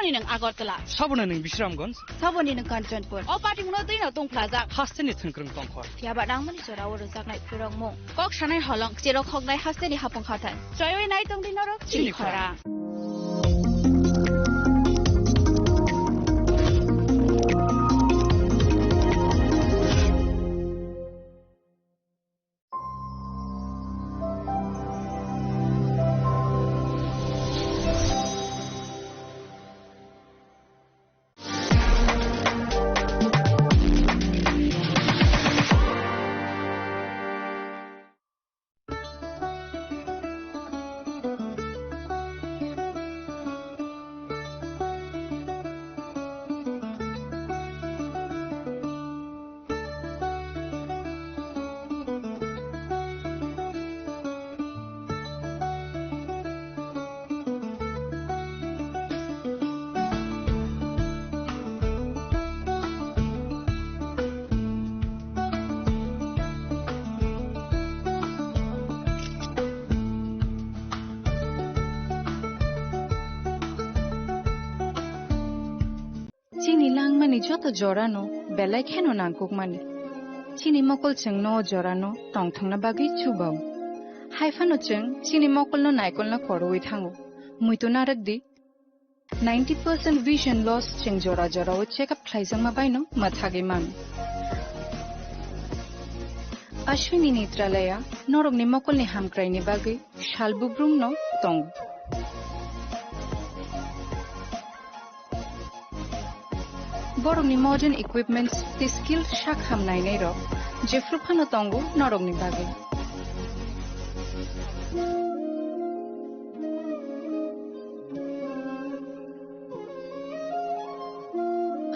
Saboni ng Agartala. Sabona ng Bisramgons. Saboni ng Kanchanpur. O pati mo na din tong plaza. Hasten ni Tungkrung Tongkor. Tiaba nang man sura uro sak nai purong mo. Kok shanai holong siro khok nai hasten ni hapong khatan. Joy nai tong din ro. Chini Khorang. Chini lang mani joto jorano belai kheno nangkuk mani chini mokol cheng no jorano tong thang na bagi chubau haifano cheng chini mokol no naikol na koroi thango muito narak di 90% vision loss cheng jora jora o check up thlaisang ma baino mathage man Ashwini Netralaya norog ni mokol ni hamkrai ni bagi shalbubrum no tong Borong ni modern equipments the skill shak hamnai nei ro jefru phano tongo norong ni bage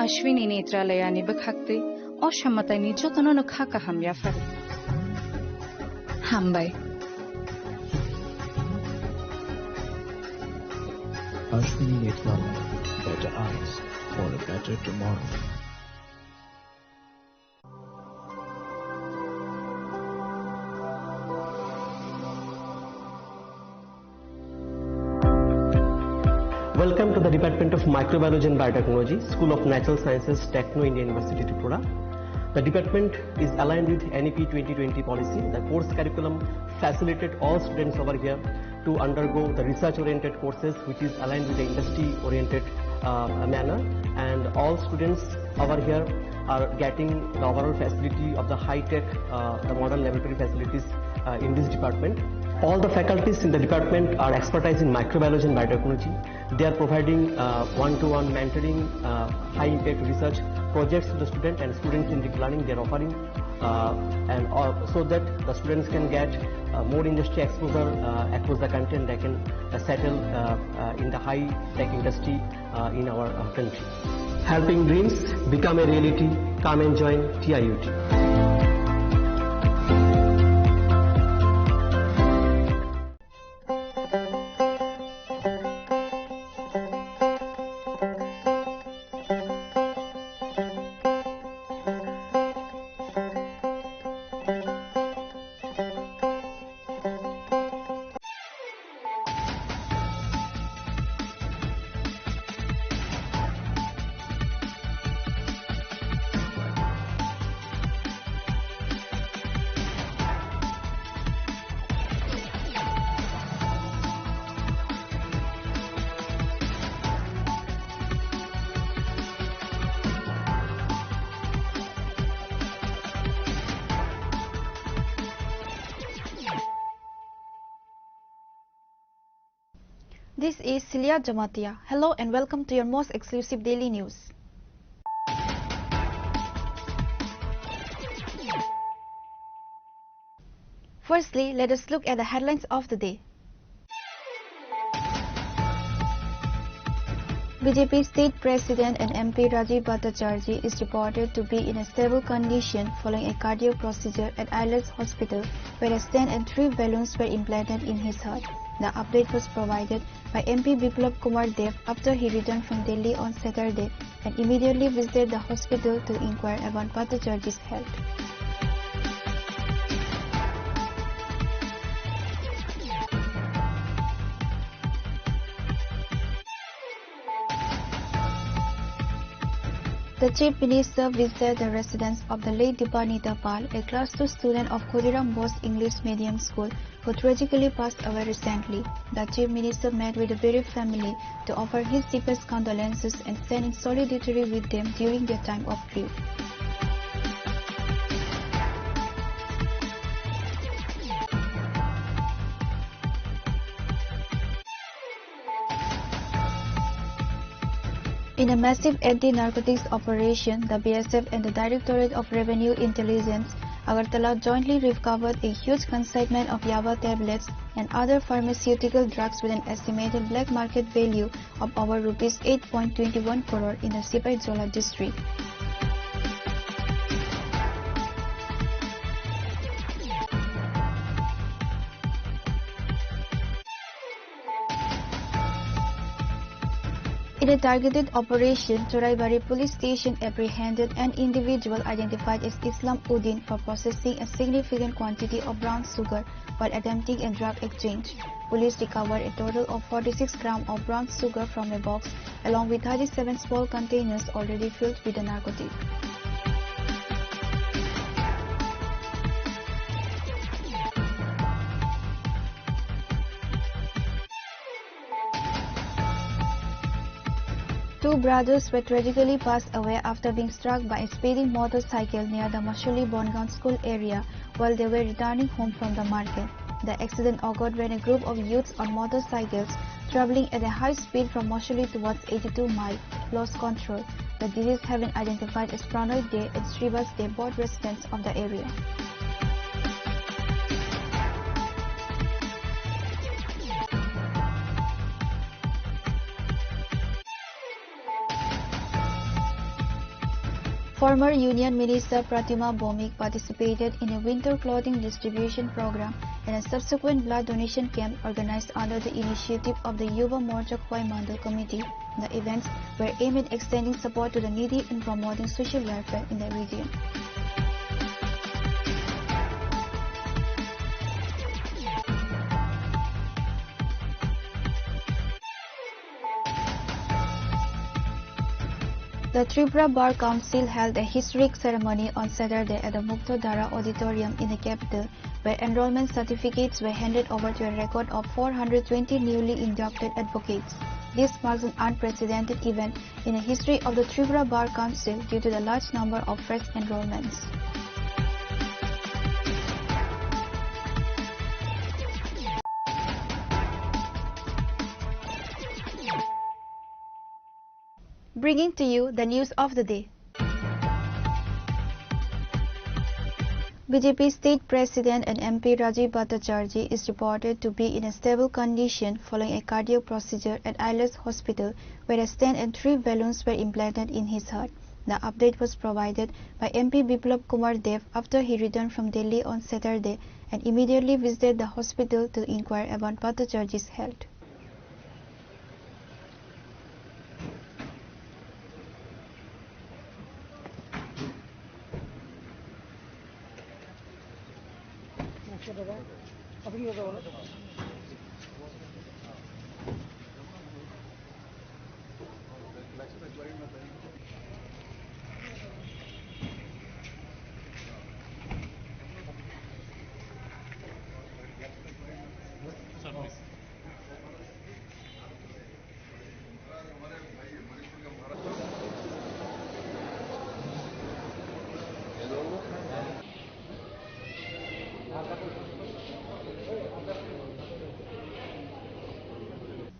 Ashwini Netralaya ni bakhakte oshamata ni jotono no khaka hamya fare hambai Ashwini Netralaya, better eyes for a better tomorrow. Welcome to the Department of Microbiology and Biotechnology, School of Natural Sciences, Techno India University, Tripura. The department is aligned with NEP 2020 policy. The course curriculum facilitated all students over here to undergo the research-oriented courses, which is aligned with the industry-oriented manner, and all students over here are getting the overall facility of the high-tech, the modern laboratory facilities in this department. All the faculties in the department are expertise in microbiology and biotechnology. They are providing one-to-one mentoring, high-impact research projects to the student and students in deep learning. They are offering so that the students can get more industry exposure across the country, and they can settle in the high-tech industry in our country. Helping dreams become a reality. Come and join TIUT. This is Celia Jamatia. Hello and welcome to your most exclusive daily news. Firstly, let us look at the headlines of the day. BJP State President and MP Rajiv Bhattacharjee is reported to be in a stable condition following a cardio procedure at Englsih Hospital, where a stent and 3 balloons were implanted in his heart. The update was provided by MP Biplab Kumar Dev after he returned from Delhi on Saturday and immediately visited the hospital to inquire about Bhattacharjee's health. The Chief Minister visited the residence of the late Dipanita Pal, a Class 2 student of Khodiram Bose English Medium School, who tragically passed away recently. The Chief Minister met with the bereaved family to offer his deepest condolences and stand in solidarity with them during their time of grief. In a massive anti-narcotics operation, the BSF and the Directorate of Revenue Intelligence, Agartala jointly recovered a huge consignment of Yaba tablets and other pharmaceutical drugs with an estimated black market value of over rupees 8.21 crore in the Sipai Jola district. In a targeted operation, Churaibari police station apprehended an individual identified as Islam Uddin for possessing a significant quantity of brown sugar while attempting a drug exchange. Police recovered a total of 46 grams of brown sugar from a box, along with 37 small containers already filled with the narcotic. Two brothers were tragically passed away after being struck by a speeding motorcycle near the Mashuli Bongaon school area while they were returning home from the market. The accident occurred when a group of youths on motorcycles traveling at a high speed from Mashuli towards 82 Mile lost control. The deceased have been identified as Pranoy Day and Srivas Day, both residents of the area. Former Union Minister Pratima Bhomik participated in a winter clothing distribution program and a subsequent blood donation camp organized under the initiative of the Yuva Morcha Khwai Mandal Committee. The events were aimed at extending support to the needy and promoting social welfare in the region. The Tripura Bar Council held a historic ceremony on Saturday at the Muktodhara Auditorium in the capital, where enrollment certificates were handed over to a record of 420 newly inducted advocates. This marks an unprecedented event in the history of the Tripura Bar Council due to the large number of fresh enrollments. Bringing to you the news of the day. BJP State President and MP Rajiv Bhattacharjee is reported to be in a stable condition following a cardiac procedure at Englsih Hospital, where a stent and 3 balloons were implanted in his heart. The update was provided by MP Biplab Kumar Dev after he returned from Delhi on Saturday and immediately visited the hospital to inquire about Bhattacharjee's health.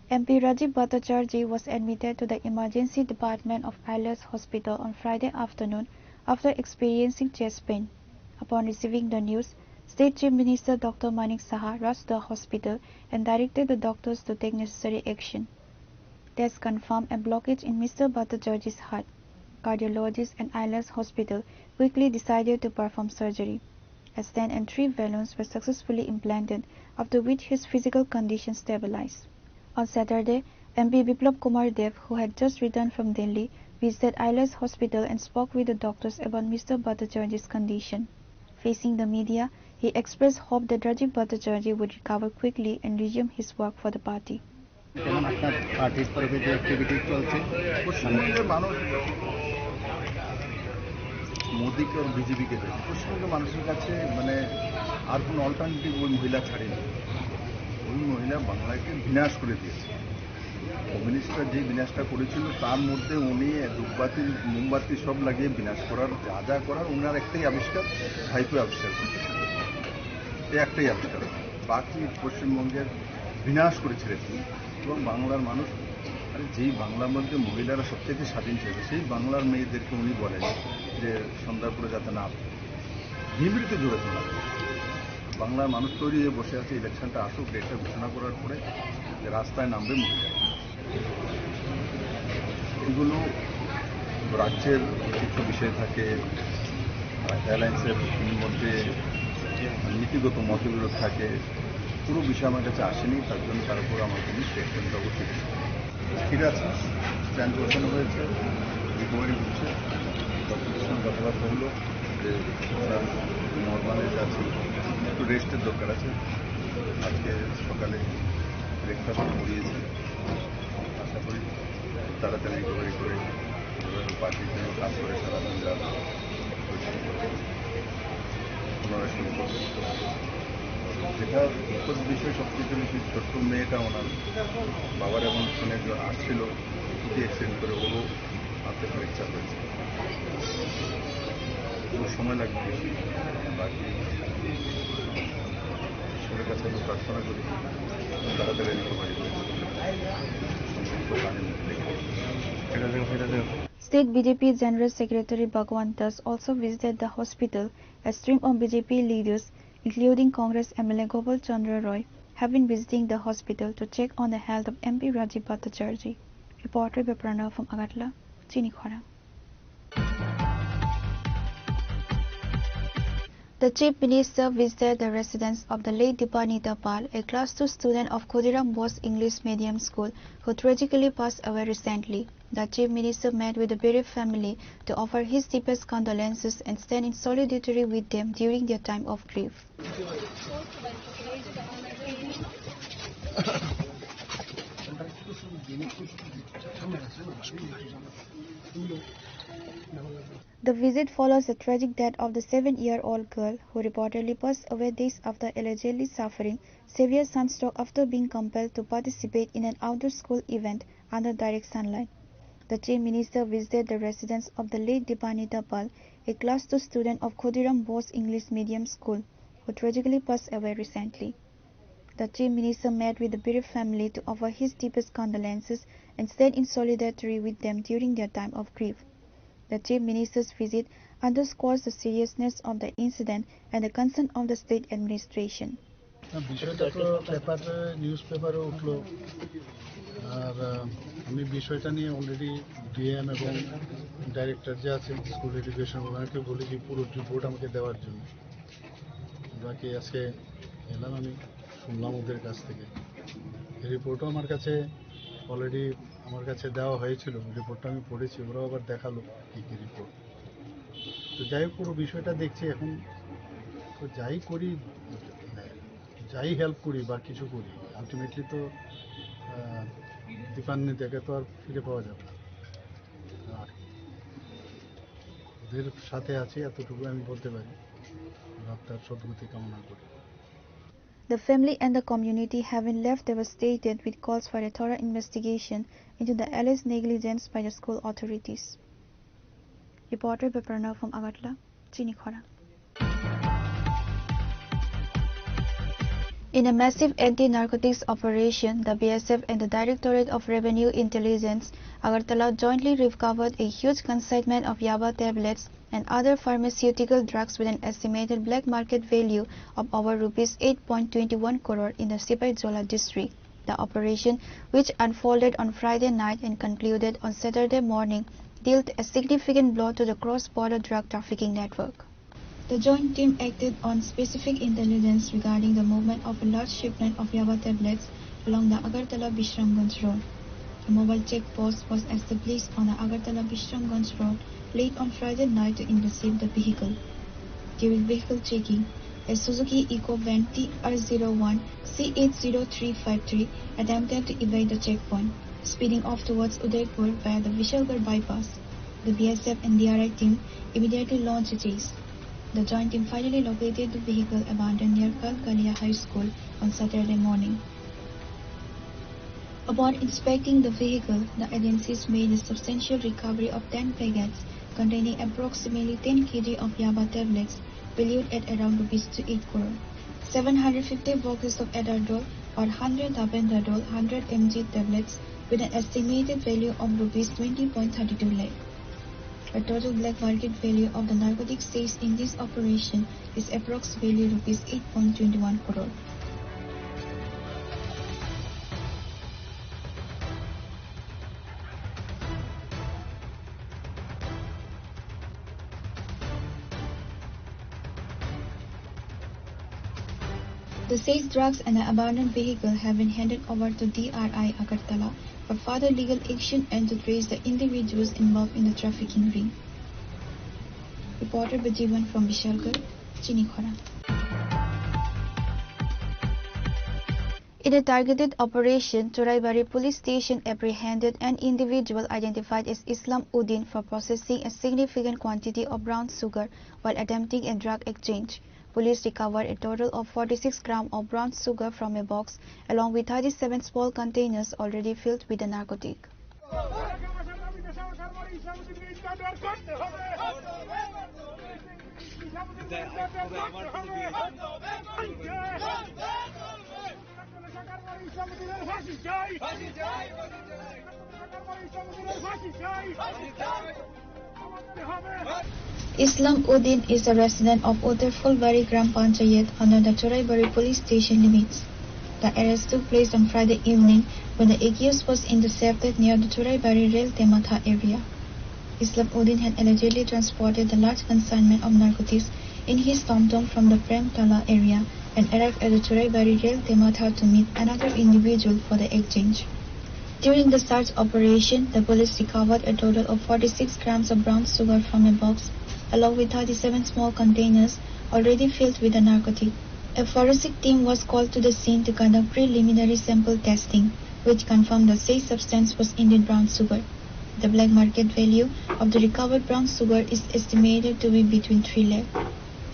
MP Rajiv Bhattacharjee was admitted to the emergency department of Englsih Hospital on Friday afternoon after experiencing chest pain. Upon receiving the news, State Chief Minister Dr. Manik Saha rushed the hospital and directed the doctors to take necessary action. Tests confirmed a blockage in Mr. Bhattacharjee's heart. Cardiologists at Englsih Hospital quickly decided to perform surgery. A stent and 3 balloons were successfully implanted, after which his physical condition stabilized. On Saturday, MP Biplab Kumar Dev, who had just returned from Delhi, visited Englsih Hospital and spoke with the doctors about Mr. Bhattacharjee's condition. Facing the media, he expressed hope that Rajiv Bhattacharjee would recover quickly and resume his work for the party. দিকে ওর বিজেপিকে দেয়। পশ্চিমবঙ্গের মানুষের কাছে মানে আর কোনো alternative ওই মহিলা ছাড়েনি। ওই মহিলা বাংলাকে বিনাশ করে দিয়েছে। কমিউনিস্টরা যে বিনাশটা করেছিল তার মধ্যে উনি ধূপবাতি মোমবাতি সব লাগিয়ে বিনাশ করার যা করার ওনার একটাই আবিষ্কার, ভাইপো আবিষ্কার করছে। এই একটাই আবিষ্কার, বাকি পশ্চিমবঙ্গের বিনাশ করে ছেড়েছে। এবং বাংলার মানুষ যেই বাংলার মধ্যে মহিলারা সবচেয়ে স্বাধীন ছিল সেই বাংলার মেয়েদেরকে উনি বলেন যে সন্ধ্যার পরে যাতে না বিবৃতি জুড়ে তোলা। বাংলার মানুষ তৈরি হয়ে বসে আছে, ইলেকশনটা আসুক, ডেটটা ঘোষণা করার পরে রাস্তায় নামবে মহিলা। এগুলো রাজ্যের কিছু বিষয় থাকে, অ্যালায়েন্সের মধ্যে নীতিগত মতবিরোধ থাকে, পুরো বিষয় আমার কাছে আসেনি। তার জন্য তার উপর আমার কোনো স্টেটমেন্ট অবশ্যই ঠিক আছে। স্ট্যান্ড বসানো হয়েছে, রিকভারি হচ্ছে, ডক্টরের সঙ্গে কথাবার্তা হলো যে নর্মালের কাছে একটু রেস্টের দরকার আছে। আজকে সকালে ব্রেকফাস্ট করিয়েছি, আশা করি তাড়াতাড়ি রিকভারি করে পার্টির জন্য কাজ করে সারাদিন যা পুনরায় শুরু করবে। যেটা দুঃখের বিষয় সবচেয়ে বেশি ছোট্ট মেয়েটা ওনার বাবার এমন ফোনে আসছিল, ছুটি এক্সটেন্ড করে ওরও হাতে ফ্র্যাকচার হয়েছে। ওর সময় লাগবে বেশি। বাকি ঈশ্বরের কাছে আমি প্রার্থনা করি তাড়াতাড়ি রিকভারি করে সমস্ত কাজে State BJP General Secretary Bhagwan Das also visited the hospital. A stream of BJP leaders, including Congress MLA Gopal Chandra Roy, have been visiting the hospital to check on the health of MP Rajiv Bhattacharjee. Reporter by Pranav from Agartala, Chini Khorang. The Chief Minister visited the residence of the late Dipanita Pal, a Class 2 student of Khodiram Bose English Medium School, who tragically passed away recently. The Chief Minister met with the bereaved family to offer his deepest condolences and stand in solidarity with them during their time of grief. The visit follows the tragic death of the 7-year-old girl who reportedly passed away days after allegedly suffering severe sunstroke after being compelled to participate in an outdoor school event under direct sunlight. The Chief Minister visited the residence of the late Dipanita Pal, a Class 2 student of Khodiram Bose English Medium School, who tragically passed away recently. The Chief Minister met with the bereaved family to offer his deepest condolences and stand in solidarity with them during their time of grief. The Chief Minister's visit underscores the seriousness of the incident and the concern of the state administration. বিষয়টা তো news পেপারে উঠলো, আর আমি বিষয়টা নিয়ে already DM এবং director যে আছে স্কুল এডুকেশন ওনাকে বলেছি পুরো রিপোর্ট আমাকে দেওয়ার জন্য। বাকি আজকে এলাম, আমি শুনলাম ওদের কাছ থেকে। রিপোর্টও আমার কাছে অলরেডি দেওয়া হয়েছিল, রিপোর্টটা আমি পড়েছি, ওরাও আবার দেখালো কী কী রিপোর্ট। তো যাই হোক, পুরো বিষয়টা দেখছি এখন। তো যাই করি, যাই হেল্প করি বা কিছু করি, আলটিমেটলি তো দীপান্বিতাকে তো আর ফিরে পাওয়া যাবে না। আর ওদের সাথে আছি এতটুকু আমি বলতে পারি। তার সদ্গতি কামনা করি। The family and the community have been left devastated with calls for a thorough investigation into the alleged negligence by the school authorities. Reporter by Pranav from Agartala, Chini Khorang. In a massive anti-narcotics operation, the BSF and the Directorate of Revenue Intelligence, Agartala jointly recovered a huge consignment of yaba tablets and other pharmaceutical drugs with an estimated black market value of over Rs 8.21 crore in the Sipai-Jola district. The operation, which unfolded on Friday night and concluded on Saturday morning, dealt a significant blow to the cross-border drug trafficking network. The joint team acted on specific intelligence regarding the movement of a large shipment of yaba tablets along the Agartala-Bishramganj road. A mobile check post was established on the Agartala-Bishramganj road late on Friday night to intercept the vehicle. During vehicle checking, a Suzuki Eco-Van TR01 C80353 attempted to evade the checkpoint, speeding off towards Udaipur via the Vishalgarh bypass. the BSF and DRI team immediately launched a chase. The joint team finally located the vehicle abandoned near Kalkalia High School on Saturday morning. Upon inspecting the vehicle, the agencies made a substantial recovery of 10 packets containing approximately 10 kg of Yaba tablets valued at around rupees 8 crore, 750 boxes of Adardol or 100 Tapendadol 100 mg tablets with an estimated value of rupees 20.32 lakh. The total black market value of the narcotics seized in this operation is approximately rupees 8.21 crore. The seized drugs and the abandoned vehicle have been handed over to DRI Agartala for further legal action and to trace the individuals involved in the trafficking ring. Reporter Bajivan from Vishalgarh, Chini Khorang. In a targeted operation, Choraibari police station apprehended an individual identified as Islam Uddin for possessing a significant quantity of brown sugar while attempting a drug exchange. Police recovered a total of 46 grams of brown sugar from a box, along with 37 small containers already filled with the narcotic. Islam Uddin is a resident of Uttar Fulbari Gram Panchayat under the Choraibari police station limits. The arrest took place on Friday evening when the accused was intercepted near the Choraibari Rail Tematha area. Islam Uddin had allegedly transported the large consignment of narcotics in his tom-tom from the Premtala area and arrived at the Choraibari Rail Tematha to meet another individual for the exchange. During the search operation, the police recovered a total of 46 grams of brown sugar from a box, along with 37 small containers already filled with the narcotic. A forensic team was called to the scene to conduct preliminary sample testing, which confirmed the said substance was indeed brown sugar. The black market value of the recovered brown sugar is estimated to be between 3 lakh.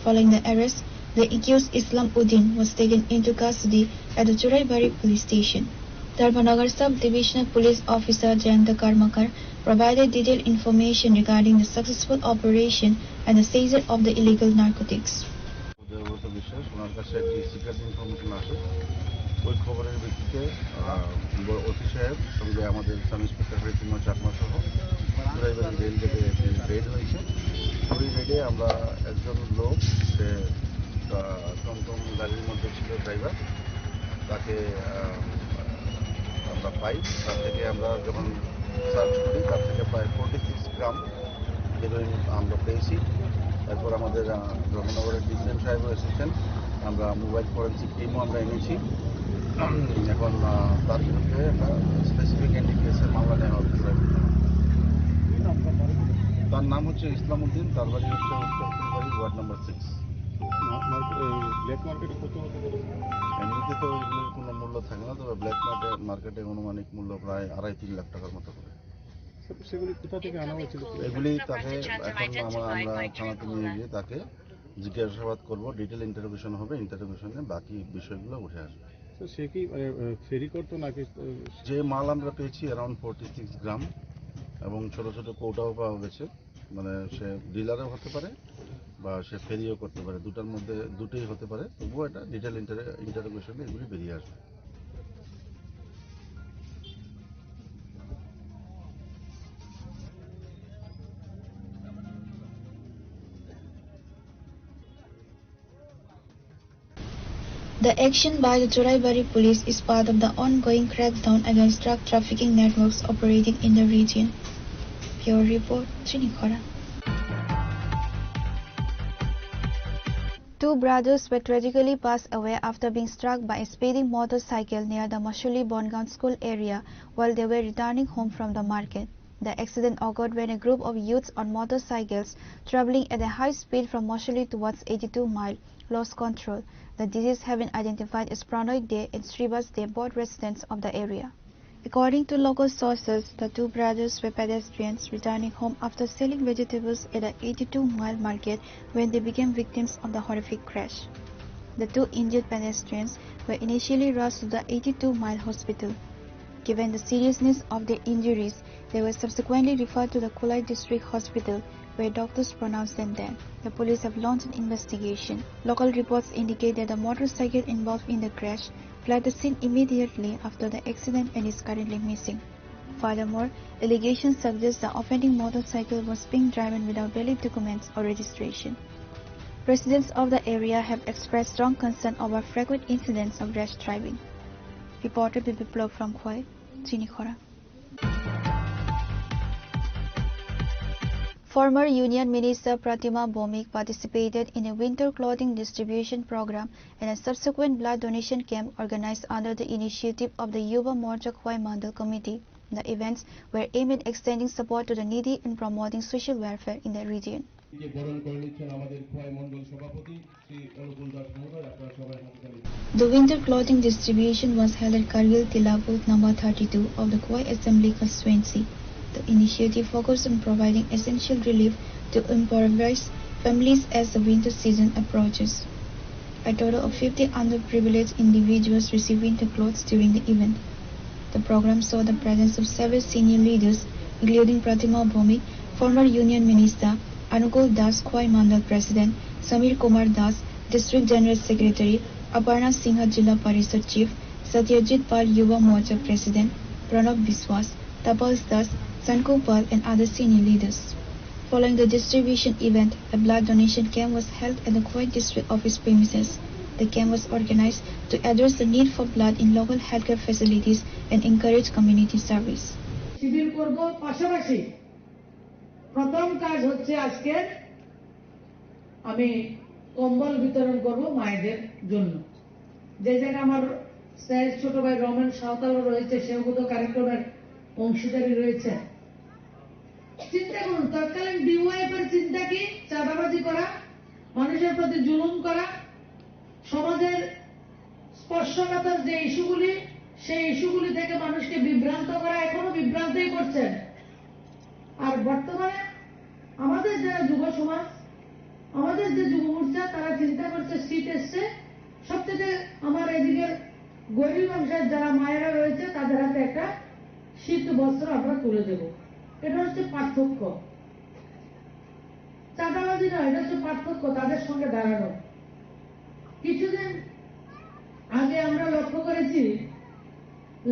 Following the arrest, the accused Islam Uddin was taken into custody at the Choraibari police station. Dharmanagar Sub-Divisional Police Officer Jayanta Karmakar provided detailed information regarding the successful operation and the seizure of the illegal narcotics. ওনার কাছে একটি secret information আসে, ওই খবরের ভিত্তিতে OC সাহেব সঙ্গে আমাদের sub inspector Harikumar Chakma সহ ড্রাইভারি রেল থেকে একটি রেড হয়েছে। ওই রেডে আমরা একজন লোক, সে টমটম গাড়ির মধ্যে ছিল ড্রাইভার, তাকে আমরা পাই। তার থেকে আমরা যখন সার্চ করি তার থেকে প্রায় 46 গ্রাম হেরোইন আমরা পেয়েছি। এরপর আমাদের ধর্মনগরের ডিসিএম সাহেবও এসেছেন, আমরা মোবাইল ফরেন্সিক টিমও আমরা এনেছি। এখন তার বিরুদ্ধে একটা স্পেসিফিক এনডিপিএসের মামলা নেওয়া হচ্ছে। তার নাম হচ্ছে ইসলাম উদ্দিন, তার বাড়ি হচ্ছে উত্তর ফুলবাড়ি ওয়ার্ড নম্বর 6। ব্ল্যাক মার্কেটে কত হতে পারে? এমনিতে তো এগুলোর কোনো মূল্য থাকে না, তবে ব্ল্যাক মার্কেটে অনুমানিক মূল্য প্রায় 2.5-3 লাখ টাকার মতো করে। সেগুলি কোথা থেকে আনা হয়েছিল? এগুলি তাকে এখন আমরা থানাতে নিয়ে গিয়ে তাকে জিজ্ঞাসাবাদ করবো, ডিটেল ইন্টারোগেশন হবে, ইন্টারোগেশনে বাকি বিষয়গুলো উঠে আসবে। সে কি ফেরি করতো নাকি? যে মাল আমরা পেয়েছি অ্যারাউন্ড 46 গ্রাম এবং ছোট ছোট কৌটাও পাওয়া গেছে, মানে সে ডিলারও হতে পারে বা সে ফেরিও করতে পারে, দুটার মধ্যে দুটোই হতে পারে। তবুও এটা ডিটেল ইন্টারোগেশনে এগুলি বেরিয়ে আসবে। The action by the Choraibari police is part of the ongoing crackdown against drug trafficking networks operating in the region. Pure report, Chini Khorang. Two brothers were tragically passed away after being struck by a speeding motorcycle near the Mashuli Bongaon school area while they were returning home from the market. The accident occurred when a group of youths on motorcycles traveling at a high speed from Mashuli towards 82 Mile lost control. The deceased have been identified as Pranoy Day and Sribas Day, both residents of the area. According to local sources, the two brothers were pedestrians returning home after selling vegetables at the 82-mile market when they became victims of the horrific crash. The two injured pedestrians were initially rushed to the 82-mile hospital. Given the seriousness of their injuries, they were subsequently referred to the Kulai District Hospital, where doctors pronounced them dead. The police have launched an investigation. Local reports indicate that the motorcycle involved in the crash fled the scene immediately after the accident and is currently missing. Furthermore, allegations suggest the offending motorcycle was being driven without valid documents or registration. Residents of the area have expressed strong concern over frequent incidents of rash driving. Reported by Biplov from Khoi, Chini Khorang. Former Union Minister Pratima Bhomik participated in a winter clothing distribution program and a subsequent blood donation camp organized under the initiative of the Yuva Morcha Khoi Mandal Committee. The events were aimed at extending support to the needy and promoting social welfare in the region. The winter clothing distribution was held at Kargil Tila booth number 32 of the Khoi Assembly constituency. The initiative focused on providing essential relief to impoverished families as the winter season approaches. A total of 50 underprivileged individuals received winter clothes during the event. The program saw the presence of several senior leaders, including Pratima Bhomik, former Union Minister, Anukul Das Khoi Mandal President, Samir Kumar Das, District General Secretary, Aparna Singha Jilla Parishad Chief, Satyajit Pal Yuva Morcha President, Pranab Biswas, Tapal Das, Sanku Pal and other senior leaders. Following the distribution event, a blood donation camp was held at the Khoi District Office premises. The camp was organized to address the need for blood in local healthcare facilities and encourage community service. শিবির করব পাশাপাশি প্রথম কাজ হচ্ছে আজকে আমি কম্বল বিতরণ করব মায়েদের জন্য যে জায়গা আমার ছোট ভাই রমেন সাঁওতাল রয়েছে সেও তো কার্যক্রমের অংশীদারি রয়েছে চিন্তা করুন তৎকালীন ডিওয়াইএফ এর চিন্তা কি চাঁদাবাজি করা মানুষের প্রতি জুলুম করা সমাজের স্পর্শকাতর যে ইস্যুগুলি সেই ইস্যুগুলি থেকে মানুষকে বিভ্রান্ত করা এখনো বিভ্রান্তই করছেন আর বর্তমানে আমাদের যারা যুব সমাজ আমাদের যে যুব মোর্চা তারা চিন্তা করছে শীত এসছে সবচেয়ে আমার এদিকে গরিব অংশের যারা মায়েরা রয়েছে তাদের হাতে একটা শীত বস্ত্র আমরা তুলে দেব এটা হচ্ছে পার্থক্য চাঁদাবাজি নয় এটা হচ্ছে পার্থক্য তাদের সঙ্গে দাঁড়ানো কিছুদিন আগে আমরা লক্ষ্য করেছি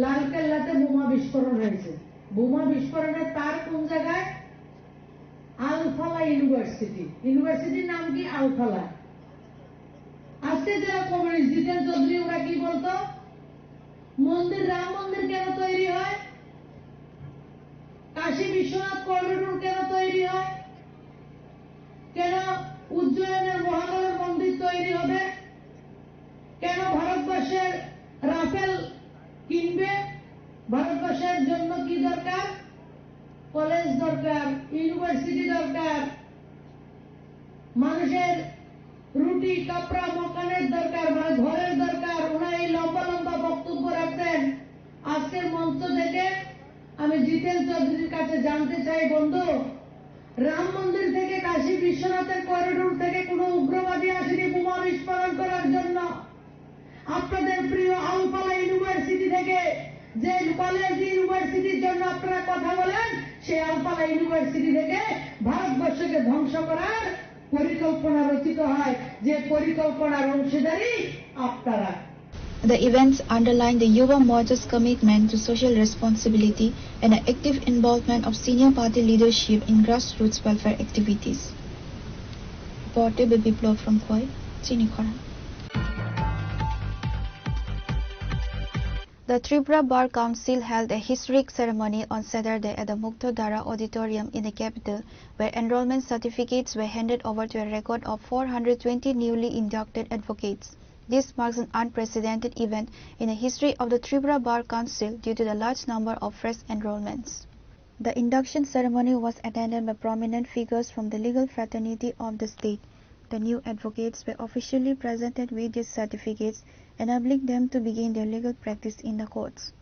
লালকেল্লাতে বোমা বিস্ফোরণ হয়েছে বোমা বিস্ফোরণের তার কোন জায়গায় আলফালা ইউনিভার্সিটির নাম কি আলফালা আজকে যারা কমিউনিস্ট জিতেন চৌধুরী ওরা কি বলতো মন্দির রাম মন্দির কেন তৈরি হয় কাশী বিশ্বনাথ করিডোর কেন তৈরি হয় কেন উজ্জয়নের মহাকালের মন্দির তৈরি হবে কেন ভারতবর্ষের রাফেল কিনবে ভারতবর্ষের জন্য কি দরকার কলেজ দরকার ইউনিভার্সিটি দরকার মানুষের রুটি কাপড়া মকানের দরকার মানে ঘরের দরকার ওরা এই লম্বা লম্বা বক্তব্য রাখতেন আজকের মঞ্চ থেকে আমি জিতেন চৌধুরীর কাছে জানতে চাই বন্ধু রাম মন্দির থেকে কাশী বিশ্বনাথের করিডোর থেকে কোনো উগ্রবাদী আসেনি বোমা বিস্ফোরণ করার জন্য আপনাদের প্রিয় আলফালা ইউনিভার্সিটি থেকে যে কলেজ ইউনিভার্সিটির জন্য আপনারা কথা বলেন সেই আলফালা ইউনিভার্সিটি থেকে ভারতবর্ষকে ধ্বংস করার পরিকল্পনা রচিত হয় যে পরিকল্পনার অংশীদারি আপনারা The events underline the Yuva Morcha's commitment to social responsibility and the active involvement of senior party leadership in grassroots welfare activities. Reported by Biplov from Khoi, Chini Khorang. The Tripura Bar Council held a historic ceremony on Saturday at the Muktodhara Auditorium in the capital, where enrollment certificates were handed over to a record of 420 newly inducted advocates. This marks an unprecedented event in the history of the Tripura Bar Council due to the large number of fresh enrollments. The induction ceremony was attended by prominent figures from the legal fraternity of the state. The new advocates were officially presented with these certificates, enabling them to begin their legal practice in the courts.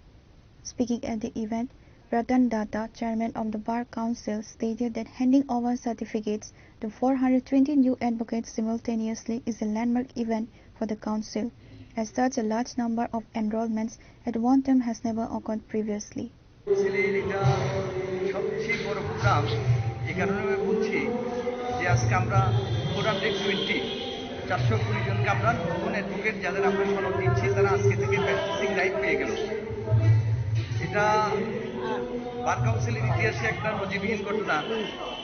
Speaking at the event, Ratan Datta, chairman of the Bar Council, stated that handing over certificates to 420 new advocates simultaneously is a landmark event for the council, as such a large number of enrollments at one time has never occurred previously. এটা বার কাউন্সিলের ইতিহাসে একটা নজিরবিহীন ঘটনা,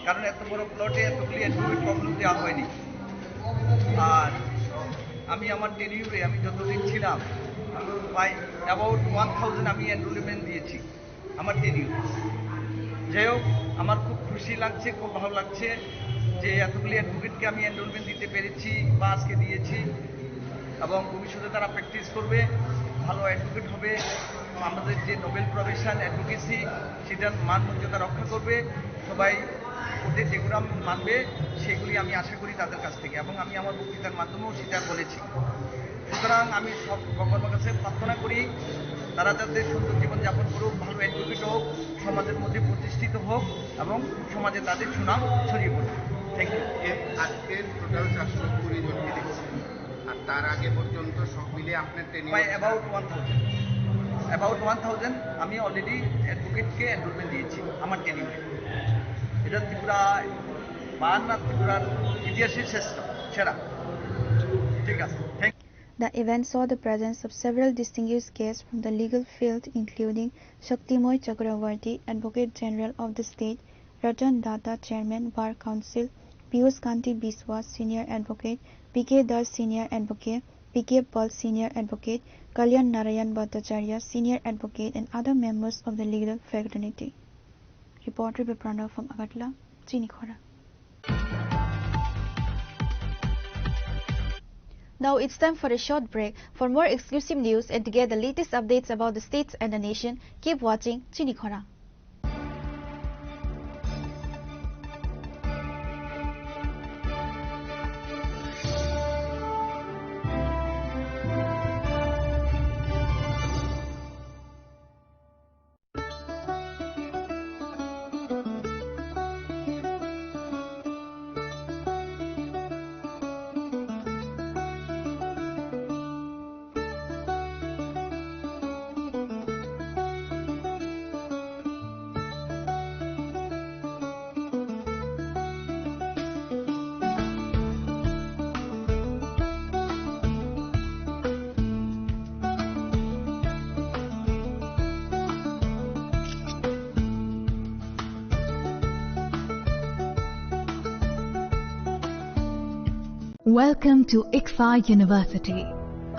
কারণ এত বড় প্লটে এতগুলি অ্যাডভোকেট কখনো দেওয়া হয়নি। আর আমি আমার টেনিউরে আমি যতদিন ছিলাম প্রায় অ্যাবাউট 1000 আমি এনরোলমেন্ট দিয়েছি আমার টেনিউরে। যাই হোক, আমার খুব খুশি লাগছে, খুব ভালো লাগছে যে এতগুলি অ্যাডভোকেটকে আমি এনরোলমেন্ট দিতে পেরেছি বা আজকে দিয়েছি, এবং ভবিষ্যতে তারা প্র্যাকটিস করবে, ভালো অ্যাডভোকেট হবে, আমাদের যে নোবেল প্রফেশন অ্যাডভোকেসি সেটার মান মর্যাদা রক্ষা করবে, সবাই ওদের যেগুলো মানবে সেগুলি আমি আশা করি তাদের কাছ থেকে, এবং আমি আমার বক্তৃতার মাধ্যমেও সেটা বলেছি। সুতরাং আমি সব ভগবানের কাছে প্রার্থনা করি তারা যাতে সুন্দর জীবনযাপন করুক, ভালো অ্যাডভোকেট হোক, সমাজের মধ্যে প্রতিষ্ঠিত হোক এবং সমাজে তাদের সুনাম ছড়িয়ে পড়ুক। Thank you. আজকে টোটাল 420 জনকে দেখছি, আর তার আগে পর্যন্ত সব মিলে আপনার প্রায় অ্যাবাউট 1000 আমি অলরেডি অ্যাডভোকেটকে এনরোলমেন্ট দিয়েছি আমার টেনিউরে। এটা ত্রিপুরা ত্রিপুরার ইতিহাসের সেরা। ঠিক আছে, thank you. The event saw the presence of several distinguished guests from the legal field, including Shaktimoy Chakravarti, Advocate General of the State, Ratan Datta, Chairman, Bar Council, Piyush Kanti Biswas, Senior Advocate, P.K. Das, Senior Advocate, P.K. Pal, Senior Advocate, Kalyan Narayan Bhattacharya, Senior Advocate, and other members of the legal fraternity. Reporter Bipranav from Agartala, Chini Khorang. Now it's time for a short break. For more exclusive news and to get the latest updates about the states and the nation, keep watching Chini Khorang. Welcome to Englsih University,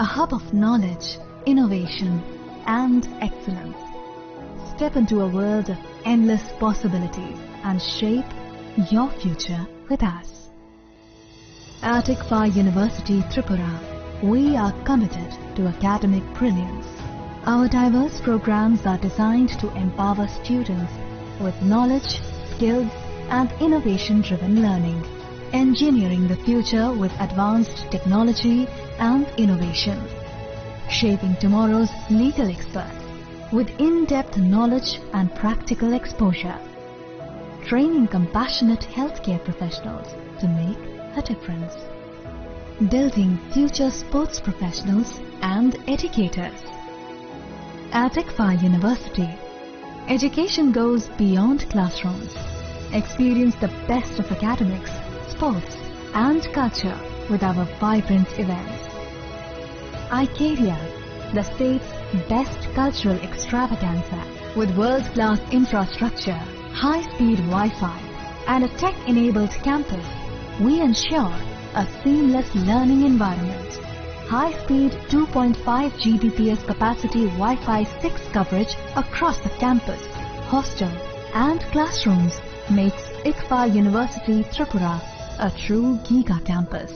a hub of knowledge, innovation and excellence. Step into a world of endless possibilities and shape your future with us. At Englsih University, Tripura, we are committed to academic brilliance. Our diverse programs are designed to empower students with knowledge, skills and innovation-driven learning, engineering the future with advanced technology and innovation, shaping tomorrow's legal experts with in-depth knowledge and practical exposure, training compassionate healthcare professionals to make a difference, building future sports professionals and educators. At Englsih University, education goes beyond classrooms. Experience the best of academics, sports and culture with our vibrant events. ICARIA, the state's best cultural extravaganza, with world-class infrastructure, high-speed Wi-Fi and a tech-enabled campus, we ensure a seamless learning environment. High-speed 2.5 Gbps capacity Wi-Fi 6 coverage across the campus, hostel and classrooms makes Englsih University Tripura a true Giga campus.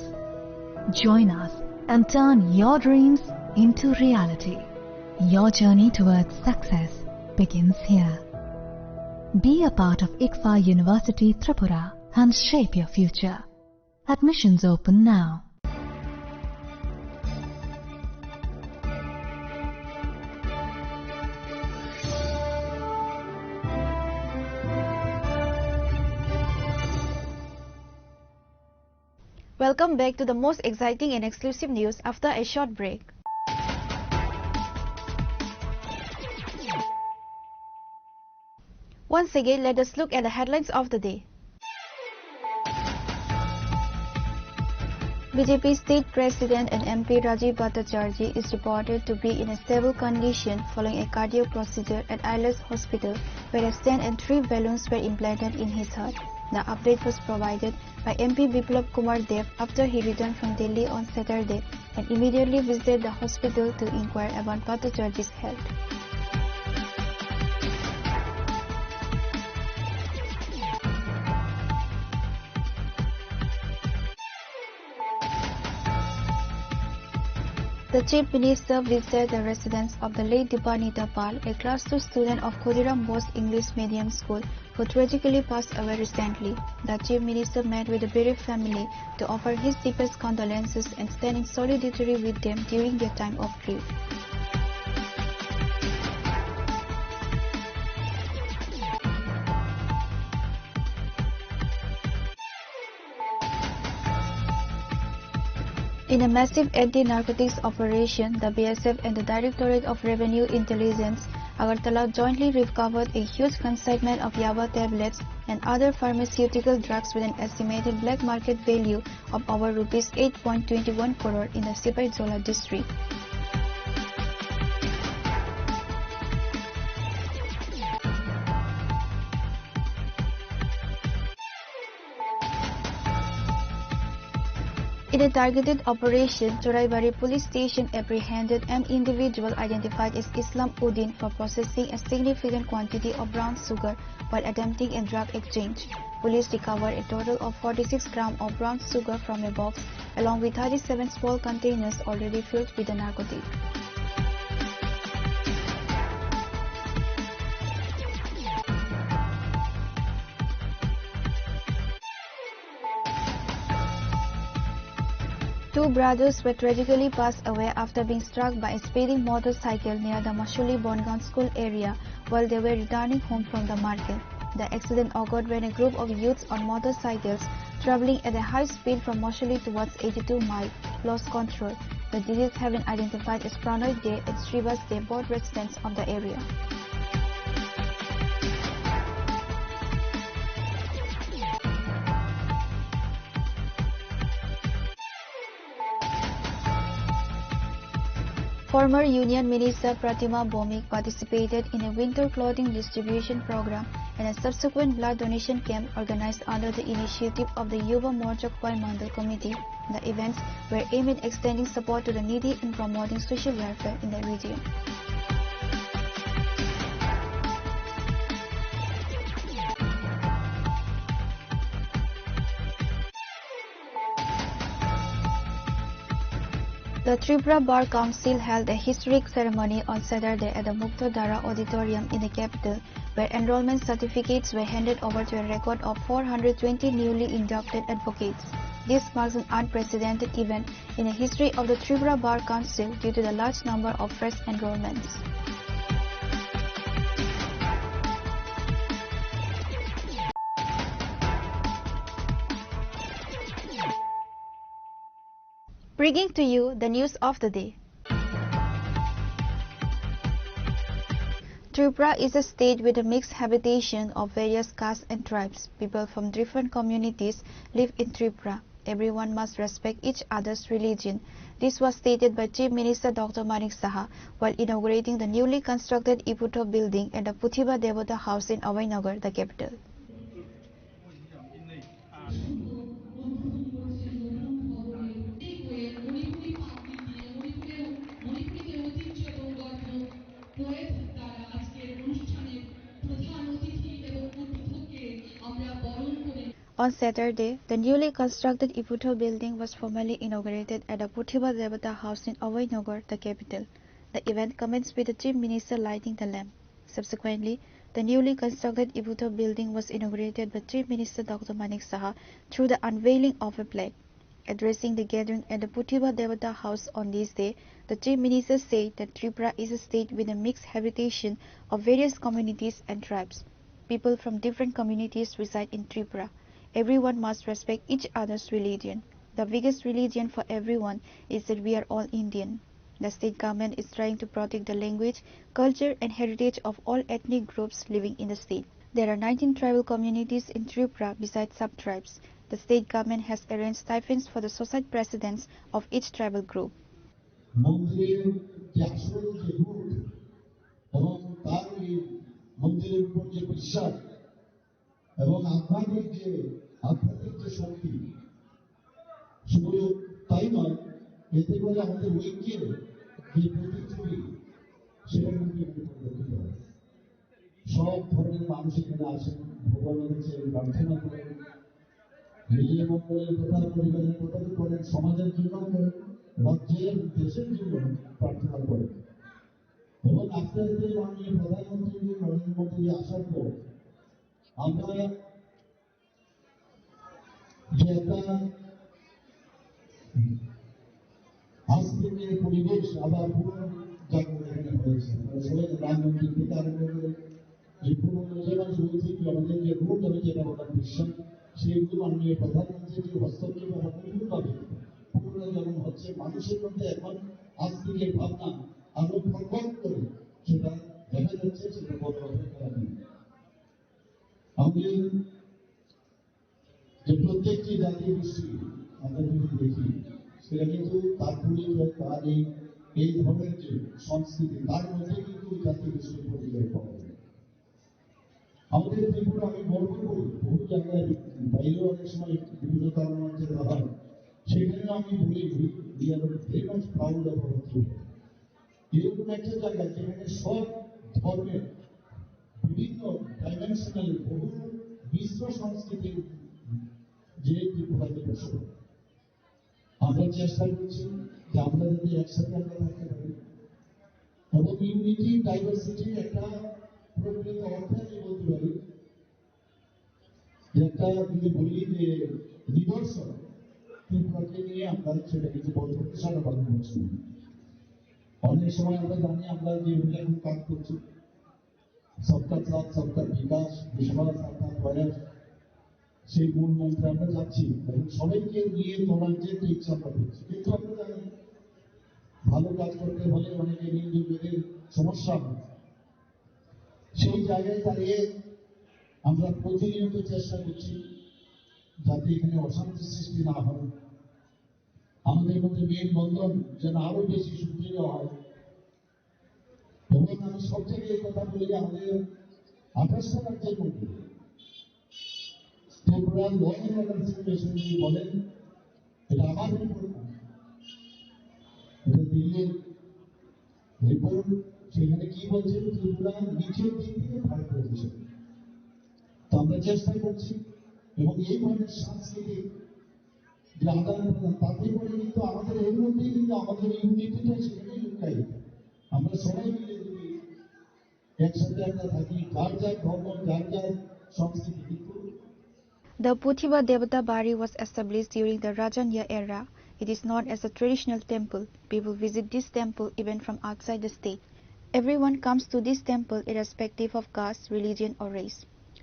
Join us and turn your dreams into reality. Your journey towards success begins here. Be a part of Englsih University Tripura and shape your future. Admissions open now. Welcome back to the most exciting and exclusive news after a short break. Once again, let us look at the headlines of the day. BJP State President and MP Rajiv Bhattacharjee is reported to be in a stable condition following a cardiac procedure at Englsih Hospital, where a stent and 3 balloons were implanted in his heart. The update was provided by MP Biplab Kumar Dev after he returned from Delhi on Saturday and immediately visited the hospital to inquire about Bhattacharjee's health. The Chief Minister visited the residence of the late Dipanita Pal, a Class 2 student of Khodiram Bose English Medium School, who tragically passed away recently. The Chief Minister met with the bereaved family to offer his deepest condolences and stand in solidarity with them during their time of grief. In a massive anti-narcotics operation, the BSF and the Directorate of Revenue Intelligence, Agartala jointly recovered a huge consignment of Yaba tablets and other pharmaceutical drugs with an estimated black market value of over rupees 8.21 crore in the Sipai Jola district. In a targeted operation, Choraibari police station apprehended an individual identified as Islam Uddin for processing a significant quantity of brown sugar while attempting a drug exchange. Police recovered a total of 46 grams of brown sugar from a box, along with 37 small containers already filled with the narcotic. Two brothers were tragically passed away after being struck by a speeding motorcycle near the Mashuli Bongaon school area while they were returning home from the market. The accident occurred when a group of youths on motorcycles traveling at a high speed from Mashuli towards 82 Mile lost control. The deceased have been identified as Pranoy Day and Srivas Day, both residents of the area. Former Union Minister Pratima Bhomik participated in a winter clothing distribution program and a subsequent blood donation camp organized under the initiative of the Yuva Morcha Khoi Mandal Committee. The events were aimed at extending support to the needy and promoting social welfare in the region. The Tripura Bar Council held a historic ceremony on Saturday at the Muktodara Auditorium in the capital, where enrollment certificates were handed over to a record of 420 newly inducted advocates. This marks an unprecedented event in the history of the Tripura Bar Council due to the large number of fresh enrollments. Bringing to you the news of the day. Tripura is a state with a mixed habitation of various castes and tribes. People from different communities live in Tripura. Everyone must respect each other's religion. This was stated by Chief Minister Dr. Manik Saha while inaugurating the newly constructed Iputo building at the Puthiba Devata House in Avainagar, the capital. On Saturday, the newly constructed Iputo building was formally inaugurated at the Puthiba Devata House in Avainagar, the capital. The event commenced with the Chief Minister lighting the lamp. Subsequently, the newly constructed Iputo building was inaugurated by Chief Minister Dr. Manik Saha through the unveiling of a plaque. Addressing the gathering at the Puthiba Devata House on this day, the Chief Minister said that Tripura is a state with a mixed habitation of various communities and tribes. People from different communities reside in Tripura. Everyone must respect each other's religion. The biggest religion for everyone is that we are all Indian. The state government is trying to protect the language, culture and heritage of all ethnic groups living in the state. There are 19 tribal communities in Tripura besides sub-tribes. The state government has arranged stipends for the society presidents of each tribal group. শুধু তাই নয়, এতে করে আমাদের ঐক্যের যে প্রতিচ্ছবি সেটা কিন্তু পরিবর্তিত হয়। সব ধরনের মানুষ এখানে আসেন, ভগবানের কাছে প্রার্থনা করেন, নিজের মঙ্গলের কথা, পরিবারের কথা করেন, সমাজের জন্য করেন, রাজ্যের দেশের জন্য প্রার্থনা করেন। এবং আস্তে আস্তে মাননীয় প্রধানমন্ত্রী নরেন্দ্র মোদী আসার পর আমরা যে একটা আজকের পরিবেশ আবার পুনর্জাগরণ এখানে হয়েছে। সবাই রাম মন্দির থেকে আরম্ভ করে যে পুরনো যে মানুষ রয়েছে কি আমাদের যে রূপ আমি যেটা বললাম বিশ্বাস, সেইগুলো মাননীয় প্রধানমন্ত্রীর যে হস্তক্ষেপ আমরা পূর্ণভাবে পুরনো যেমন হচ্ছে মানুষের মধ্যে এখন আজ থেকে ভাবনা আরো প্রকট করে সেটা দেখা যাচ্ছে, সেটা বড় অপেক্ষা নেই। আমাদের যে প্রত্যেকটি জাতীয় গোষ্ঠী আমরা যদি দেখি সেটা কিন্তু তার পরিচয়, তার এই ধরনের যে সংস্কৃতি তার মধ্যে কিন্তু জাতীয় গোষ্ঠীর পরিচয় পাওয়া যায়। আমাদের ত্রিপুরা আমি গর্ব করি, বহু জায়গায় বাইরেও অনেক সময় বিভিন্ন কারণে হয়, সেখানে আমি বলি we are very much proud of our Tripura। এরকম একটা জায়গা যেখানে সব ধর্মের বিভিন্ন ডাইমেনশনাল বহু বিশ্ব সংস্কৃতির যে ত্রিপুরাতে বসবাস, আমরা চেষ্টা করছি যে আমরা যদি একসাথে আমরা থাকতে পারি এবং ইউনিটি ডাইভার্সিটি একটা প্রকৃত অর্থে আমি বলতে পারি যে একটা যদি বলি যে নিদর্শন ত্রিপুরাকে নিয়ে আমরা সেটা কিন্তু বছরকে সারা পালন করছি। অনেক সময় আমরা জানি আমরা যে এখন কাজ করছি সবকা সাথ সবকা বিকাশ, বিশ্ববাস অর্থাৎ প্রয়াস, সেই মূল মন্ত্রে আমরা যাচ্ছি এবং সবাইকে নিয়ে তোলার যে ইচ্ছা আমরা করছি। কিন্তু আমরা জানি ভালো কাজ করতে হলে অনেকে নিজেদের সমস্যা হয়। সেই জায়গায় দাঁড়িয়ে আমরা প্রতিনিয়ত চেষ্টা করছি যাতে এখানে অশান্তি সৃষ্টি না হয়, আমাদের মধ্যে মেলবন্ধন যেন আরো বেশি সুদৃঢ় হয়। এবং আমি সব থেকে এই কথা বলি আমাদের 28টা রাজ্যের মধ্যে Tripura law and order situation যদি বলেন, এটা আমার রিপোর্ট না, এটা দিল্লির রিপোর্ট। সেখানে কি বলছে ত্রিপুরা নিচের দিক থেকে থার্ড পজিশন। তো আমরা চেষ্টা করছি এবং এই ধরনের সাংস্কৃতিক যে আদান প্রদান তাতে করে কিন্তু আমাদের এর মধ্যেই কিন্তু আমাদের ইউনিটিটা সেখানে লুকাই। আমরা সবাই মিলে যদি একসাথে আমরা থাকি, যার যার ধর্ম, যার যার সংস্কৃতি, কিন্তু The Puthiba Devata Bari was established during the Rajanya era. It is known as a traditional temple. People visit this temple even from outside the state. Everyone comes to this temple irrespective of caste, religion or race.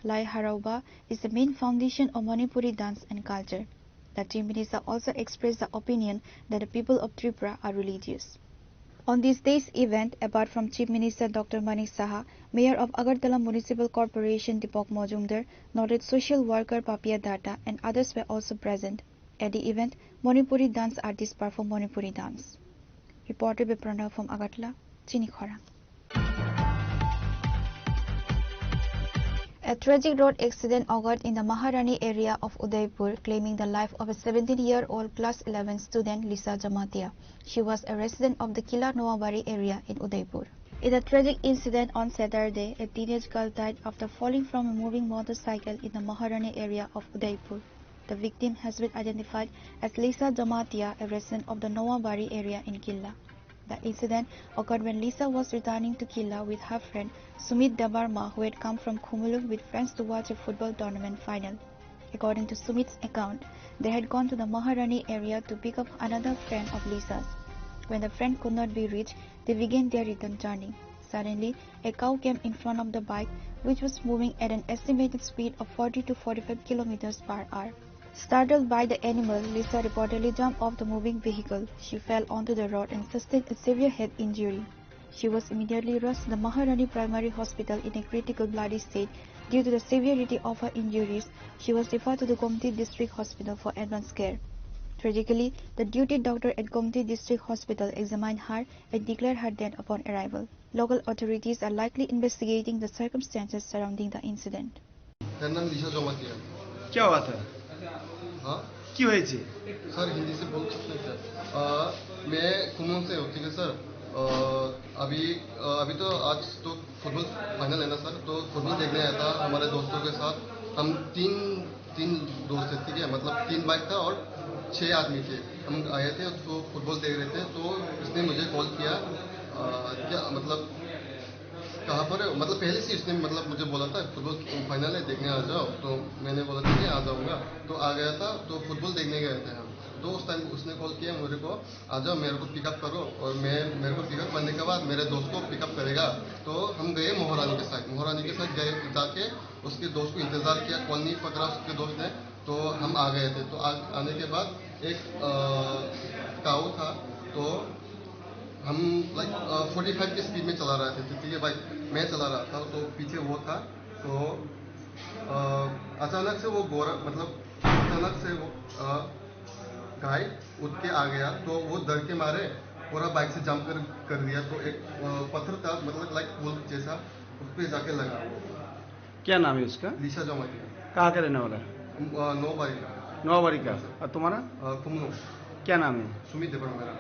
Lai Harauba is the main foundation of Manipuri dance and culture. The Chief Minister also expressed the opinion that the people of Tripura are religious. On this day's event, apart from Chief Minister Dr. Manik Saha, Mayor of Agartala Municipal Corporation Deepak Majumdar, noted social worker Papia Data and others were also present. At the event, Manipuri dance artists performed Manipuri dance. Reported by Pranav from Agartala, Chini Khorang. A tragic road accident occurred in the Maharani area of Udaipur, claiming the life of a 17-year-old class 11 student Lisa Jamatia. She was a resident of the Kila Noabari area in Udaipur. In a tragic incident on Saturday, a teenage girl died after falling from a moving motorcycle in the Maharani area of Udaipur. The victim has been identified as Lisa Jamatia, a resident of the Noabari area in Killa. The incident occurred when Lisa was returning to Killa with her friend Sumit Dabarma, who had come from Khumulung with friends to watch a football tournament final. According to Sumit's account, they had gone to the Maharani area to pick up another friend of Lisa's. When the friend could not be reached, they began their return journey. Suddenly, a cow came in front of the bike, which was moving at an estimated speed of 40 to 45 kilometers per hour. Startled by the animal, Lisa reportedly jumped off the moving vehicle. She fell onto the road and sustained a severe head injury. She was immediately rushed to the Maharani Primary Hospital in a critical bloody state. Due to the severity of her injuries, she was referred to the Gomti District Hospital for advanced care. Tragically, the duty doctor at Gomti District Hospital examined her and declared her dead upon arrival. Local authorities are likely investigating the circumstances surrounding the incident. क्या हुआ था? हाँ क्यों है जी? Sir Hindi से बोल सकते हैं सर। मैं कुमाऊं से होती है सर। अभी तो आज तो फुटबॉल फाइनल है ना सर, तो फुटबॉल देखने आया था हमारे दोस्तों के साथ। हम तीन दोस्त थे, ठीक है, मतलब 3 बाइक था और 6 आदमी थे। हम आए थे तो फुटबॉल देख रहे थे, तो इसने मुझे कॉल किया। क्या मतलब कहाँ पर है, मतलब पहले से इसने मतलब मुझे बोला था फुटबॉल फाइनल है देखने आ जाओ, तो मैंने बोला ठीक है आ जाऊँगा। तो आ गया था, तो फुटबॉल देखने गए थे हम। तो उस टाइम उसने कॉल किया मेरे को, आ जाओ मेरे को पिकअप करो, और मेरे को पिकअप करने के बाद मेरे दोस्त को पिकअप करेगा। तो हम गए मोहरानी के साथ गए, जाके उसके दोस्त को इंतज़ार किया, कॉल नहीं पकड़ा उसके दोस्त ने। तो हम आ गए थे। तो आने के बाद एक काऊ था, तो हम लाइक 45 की स्पीड में चला रहे थे, ठीक है भाई, मैं चला रहा था, तो पीछे वो था। तो अचानक से वो गाय उठ के आ गया, तो वो डर के मारे पूरा बाइक से जंप कर दिया। तो एक पत्थर था, मतलब लाइक पुल जैसा, उस पर जाके लगा। क्या नाम है उसका? लिशा जमातिया। कहाँ का रहने वाला है? 9 बारी का। और तुम्हारा? कुमनो। क्या नाम है? सुमित देवर मेरा।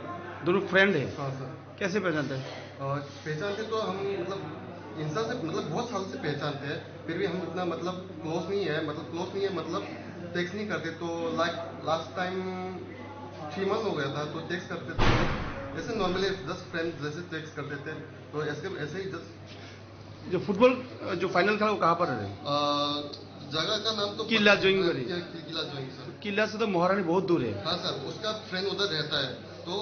दोनों फ्रेंड है? हाँ सर। कैसे पहचानते हैं? पहचानते तो हम मतलब इंसान से मतलब बहुत साल से पहचानते हैं, फिर भी हम इतना मतलब क्लोज नहीं है, मतलब टेक्स्ट नहीं करते। तो लाइक लास्ट टाइम 3 मंथ हो गया था, तो टेक्स्ट करते थे ऐसे नॉर्मली जस्ट फ्रेंड जैसे टेक्स्ट करते थे। तो ऐसे ही जस्ट। जो फुटबॉल जो फाइनल था वो कहाँ पर है? जगह का नाम तो किला जोइंग सर। किला से तो मोहरानी बहुत दूर है। हाँ सर, उसका फ्रेंड उधर रहता है, तो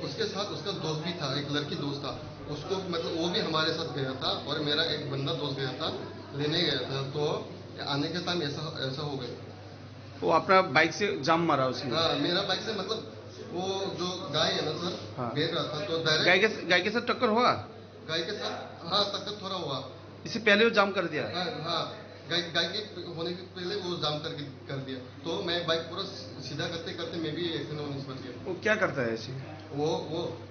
उसके साथ उसका दोस्त भी था, एक लड़की दोस्त था, उसको मतलब वो भी हमारे साथ गया था, और मेरा एक बंदा दोस्त गया था, लेने गया था। तो आने के टाइम ऐसा हो गया। वो अपना बाइक से जाम मारा उसने? हाँ, मेरा बाइक से मतलब वो जो गाय है ना सर, हाँ, बेच रहा था, तो डायरेक्ट गाय के साथ टक्कर हुआ? गाय के साथ हाँ टक्कर थोड़ा हुआ। इससे पहले वो जाम कर दिया? हाँ, गाय के होने के पहले वो जाम कर दिया। तो मैं बाइक पूरा सीधा करते करते मैं भी एक्सीडेंट होने से बच गया। वो क्या करता है ऐसे? वो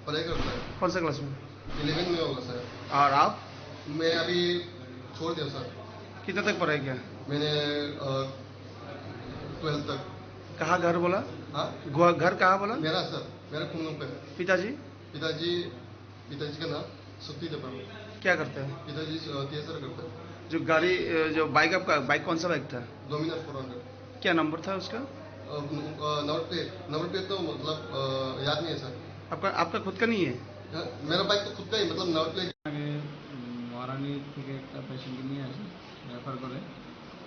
पढ़ाई करता है। कौन सा क्लास में? 11 में होगा सर। और आप? मैं अभी छोड़ दिया सर। कितना तक पढ़ाई किया? मैंने 12 तक। कहाँ घर बोला? हाँ, घर कहाँ बोला? मेरा कुमनो पे। पिताजी का नाम सुक्ति देवर। क्या करते हैं? पिताजी TSR करते हैं। जो गाड़ी जो बाइक आपका बाइक कौन सा बाइक था? डोमिनर 400। क्या नंबर था उसका? नंबर प्लेट तो मतलब याद नहीं है सर। आपका खुद का नहीं है? मेरा बाइक तो खुद का ही, मतलब नंबर प्लेट। মহারানি থেকে একটা পেশেন্টকে নিয়ে আসি, রেফার করে।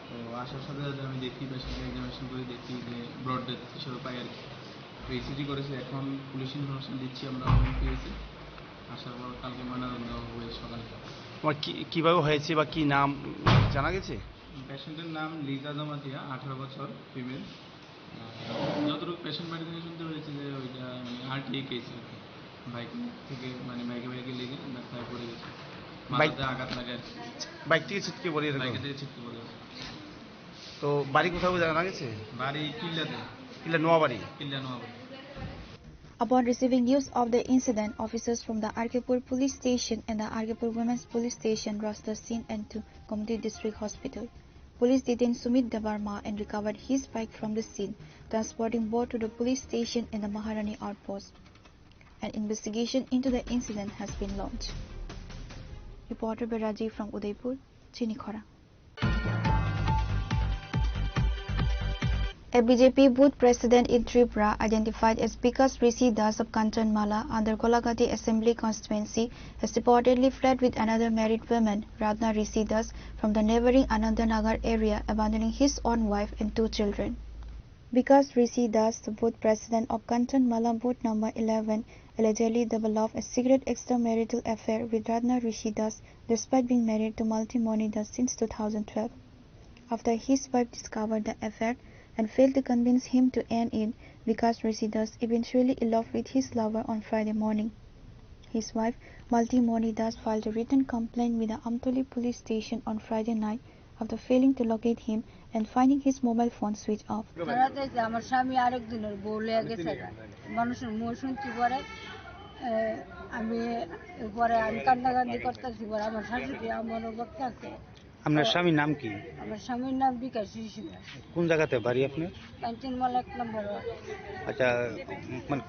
তো আসার সাথে সাথে আমি দেখি পেশেন্টকে এক্সামিনেশন করে দেখি যে ব্রড ডেথ হিসেবে পাই আর কি। তো ECG করেছি, এখন পুলিশ ইনফরমেশন দিচ্ছি আমরা পেয়েছি। আসার পর কালকে ময়নাতদন্ত হবে সকালে। কিভাবে হয়েছে বা কি নাম জানা গেছে? পেশেন্টের নাম লিজা জমাতিয়া, 18 বছর, ফিমেল। যতটুকু পেশেন্ট বাড়ি থেকে শুনতে হয়েছে যে ওইটা RTA কেস আর কি, বাইক থেকে মানে বাইকে লেগে রাস্তায় পড়ে গেছে, মাথাতে আঘাত লাগে আর কি। বাইক থেকে ছিটকে পড়ে গেছে? বাইকে থেকে ছিটকে পড়ে গেছে। তো বাড়ি কোথাও জানা গেছে? বাড়ি কিল্লাতে। Noabari. Upon receiving news of the incident, officers from the Arkepur Police Station and the Arkepur Women's Police Station rushed the scene and to Gomti District Hospital. Police detained Sumit Devarma and recovered his bike from the scene, transporting both to the police station and the Maharani outpost. An investigation into the incident has been launched. Reporter Beraji from Udaipur, Chini Khorang. A BJP booth president in Tripura, identified as Bikas Rishi Das of Kanchanmala under Golagati Assembly constituency, has reportedly fled with another married woman, Radha Rishi Das, from the neighboring Anandanagar area, abandoning his own wife and 2 children. Bikas Rishi Das, the booth president of Kanchanmala booth number 11, allegedly developed a secret extramarital affair with Radha Rishi Das despite being married to Multi Moni Das since 2012. After his wife discovered the affair, and failed to convince him to end it, Vikas Residas eventually eloped with his lover on Friday morning. His wife, Malti Monidas, filed a written complaint with the Amtoli police station on Friday night after failing to locate him and finding his mobile phone switched off. আপনার স্বামীর নাম কি? আমার স্বামীর নাম বিকাশ ঋষিদাস। কোন জায়গাতে বাড়ি আপনার? কাঞ্চনমাল 1 নম্বর ওয়ার্ড। আচ্ছা, মানে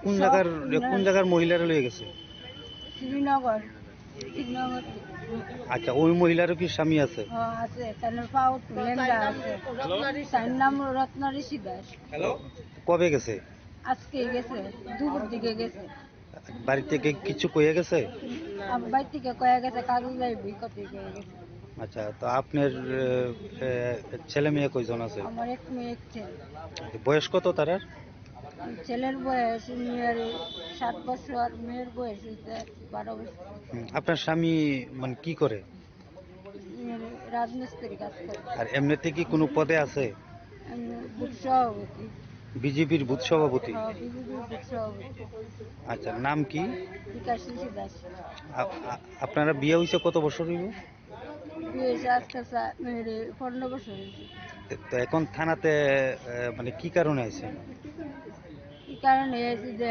কোন জায়গার মহিলারা লয়ে গেছে? শ্রীনগর। আচ্ছা, ওই মহিলারও কি স্বামী আছে? হ্যাঁ আছে, তার পাও লেঙ্গা আছে। তার নাম রত্ন ঋষিদাস। কবে গেছে? আজকে গেছে, দুপুর দিকে গেছে। বাড়ি থেকে কিছু কইয়া গেছে? বাড়ি থেকে কয়া গেছে কাগজ লাইবি কত কয়া গেছে। আচ্ছা, তো আপনার ছেলে মেয়ে কয়জন আছে? আমার এক মেয়ে এক ছেলে। বয়স কত তার? ছেলের বয়স 7 বছর, মেয়ের বয়স 12 বছর। আপনার স্বামী মানে কি করে? রাজমিস্ত্রি কাজ করে। আর এমনিতে কি কোনো পদে আছে? বুথ সভাপতি। বিজেপির বুথ সভাপতি? বিজেপির বুথ সভাপতি। আচ্ছা, নাম কি? বিকাশ ঋষিদাস। আপনারা বিয়ে হয়েছে কত বছর হইব? বিয়ে আজকে 15 বছর হয়েছে। তো এখন থানাতে মানে কি কারণে আছে? কি কারণে আছে যে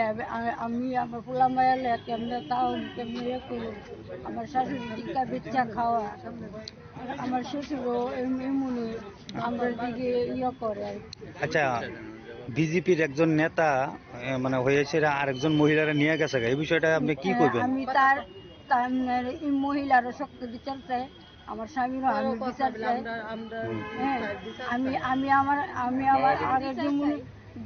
আমি আমার পোলা মায়ালে কেমনে তাও কেমনে করব, আমার শাশুড়ি টিকা বেচা খাওয়া, আমার শ্বশুরও এমনি আমরা দিকে করে। আচ্ছা, বিজেপির একজন নেতা মানে হয়েছে আরেকজন মহিলারা নিয়ে গেছে, এই বিষয়টা আপনি কি করবেন? আমি তার এই মহিলারও শক্ত বিচার চাই, আমার স্বামীরও আমি বিচার চাই। আমি আমার আগে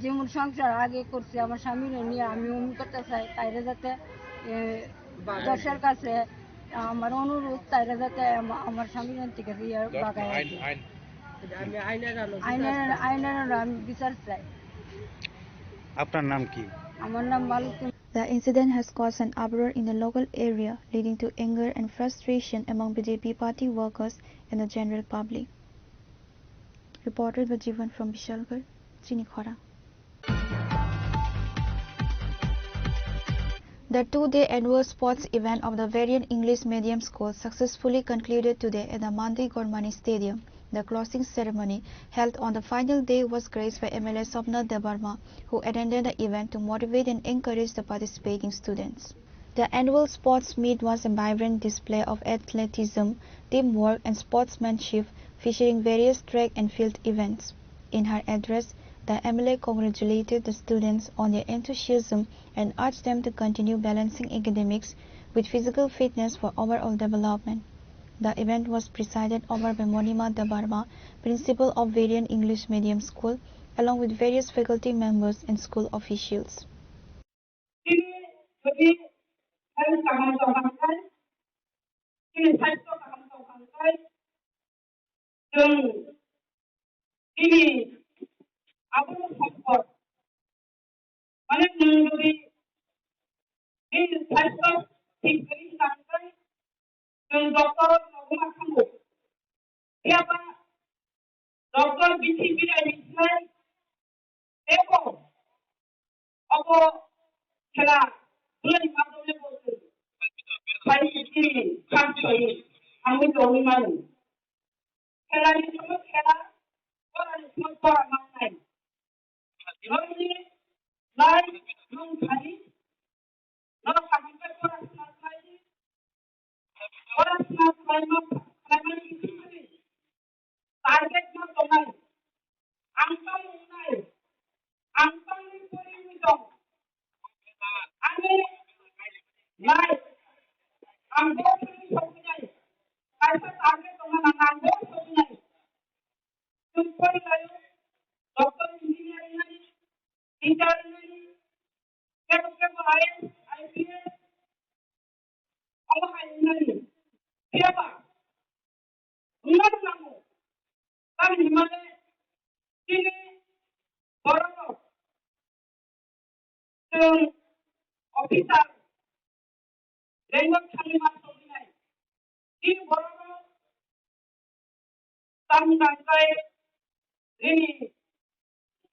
যেমন সংসার আগে করছি আমার স্বামীর নিয়ে আমি অমনি করতে চাই, তাইরা যাতে দেশের কাছে আমার অনুরোধ, তাইরা যাতে আমার স্বামীর থেকে বাগায় আইনের আমি বিচার চাই। আপনার নাম কি? আমার নাম মালতী। The incident has caused an uproar in the local area, leading to anger and frustration among BJP party workers and the general public. Reported by Jivan from Bishalgarh, Chini Khorang. The two-day annual sports event of the Varian English Medium School successfully concluded today at the Mandi Gormani Stadium. The closing ceremony, held on the final day, was graced by MLA Sopna Debarma, who attended the event to motivate and encourage the participating students. The annual sports meet was a vibrant display of athleticism, teamwork and sportsmanship, featuring various track and field events. In her address, the MLA congratulated the students on their enthusiasm and urged them to continue balancing academics with physical fitness for overall development. The event was presided over by Monima Debarma, principal of Varian English Medium School, along with various faculty members and school officials.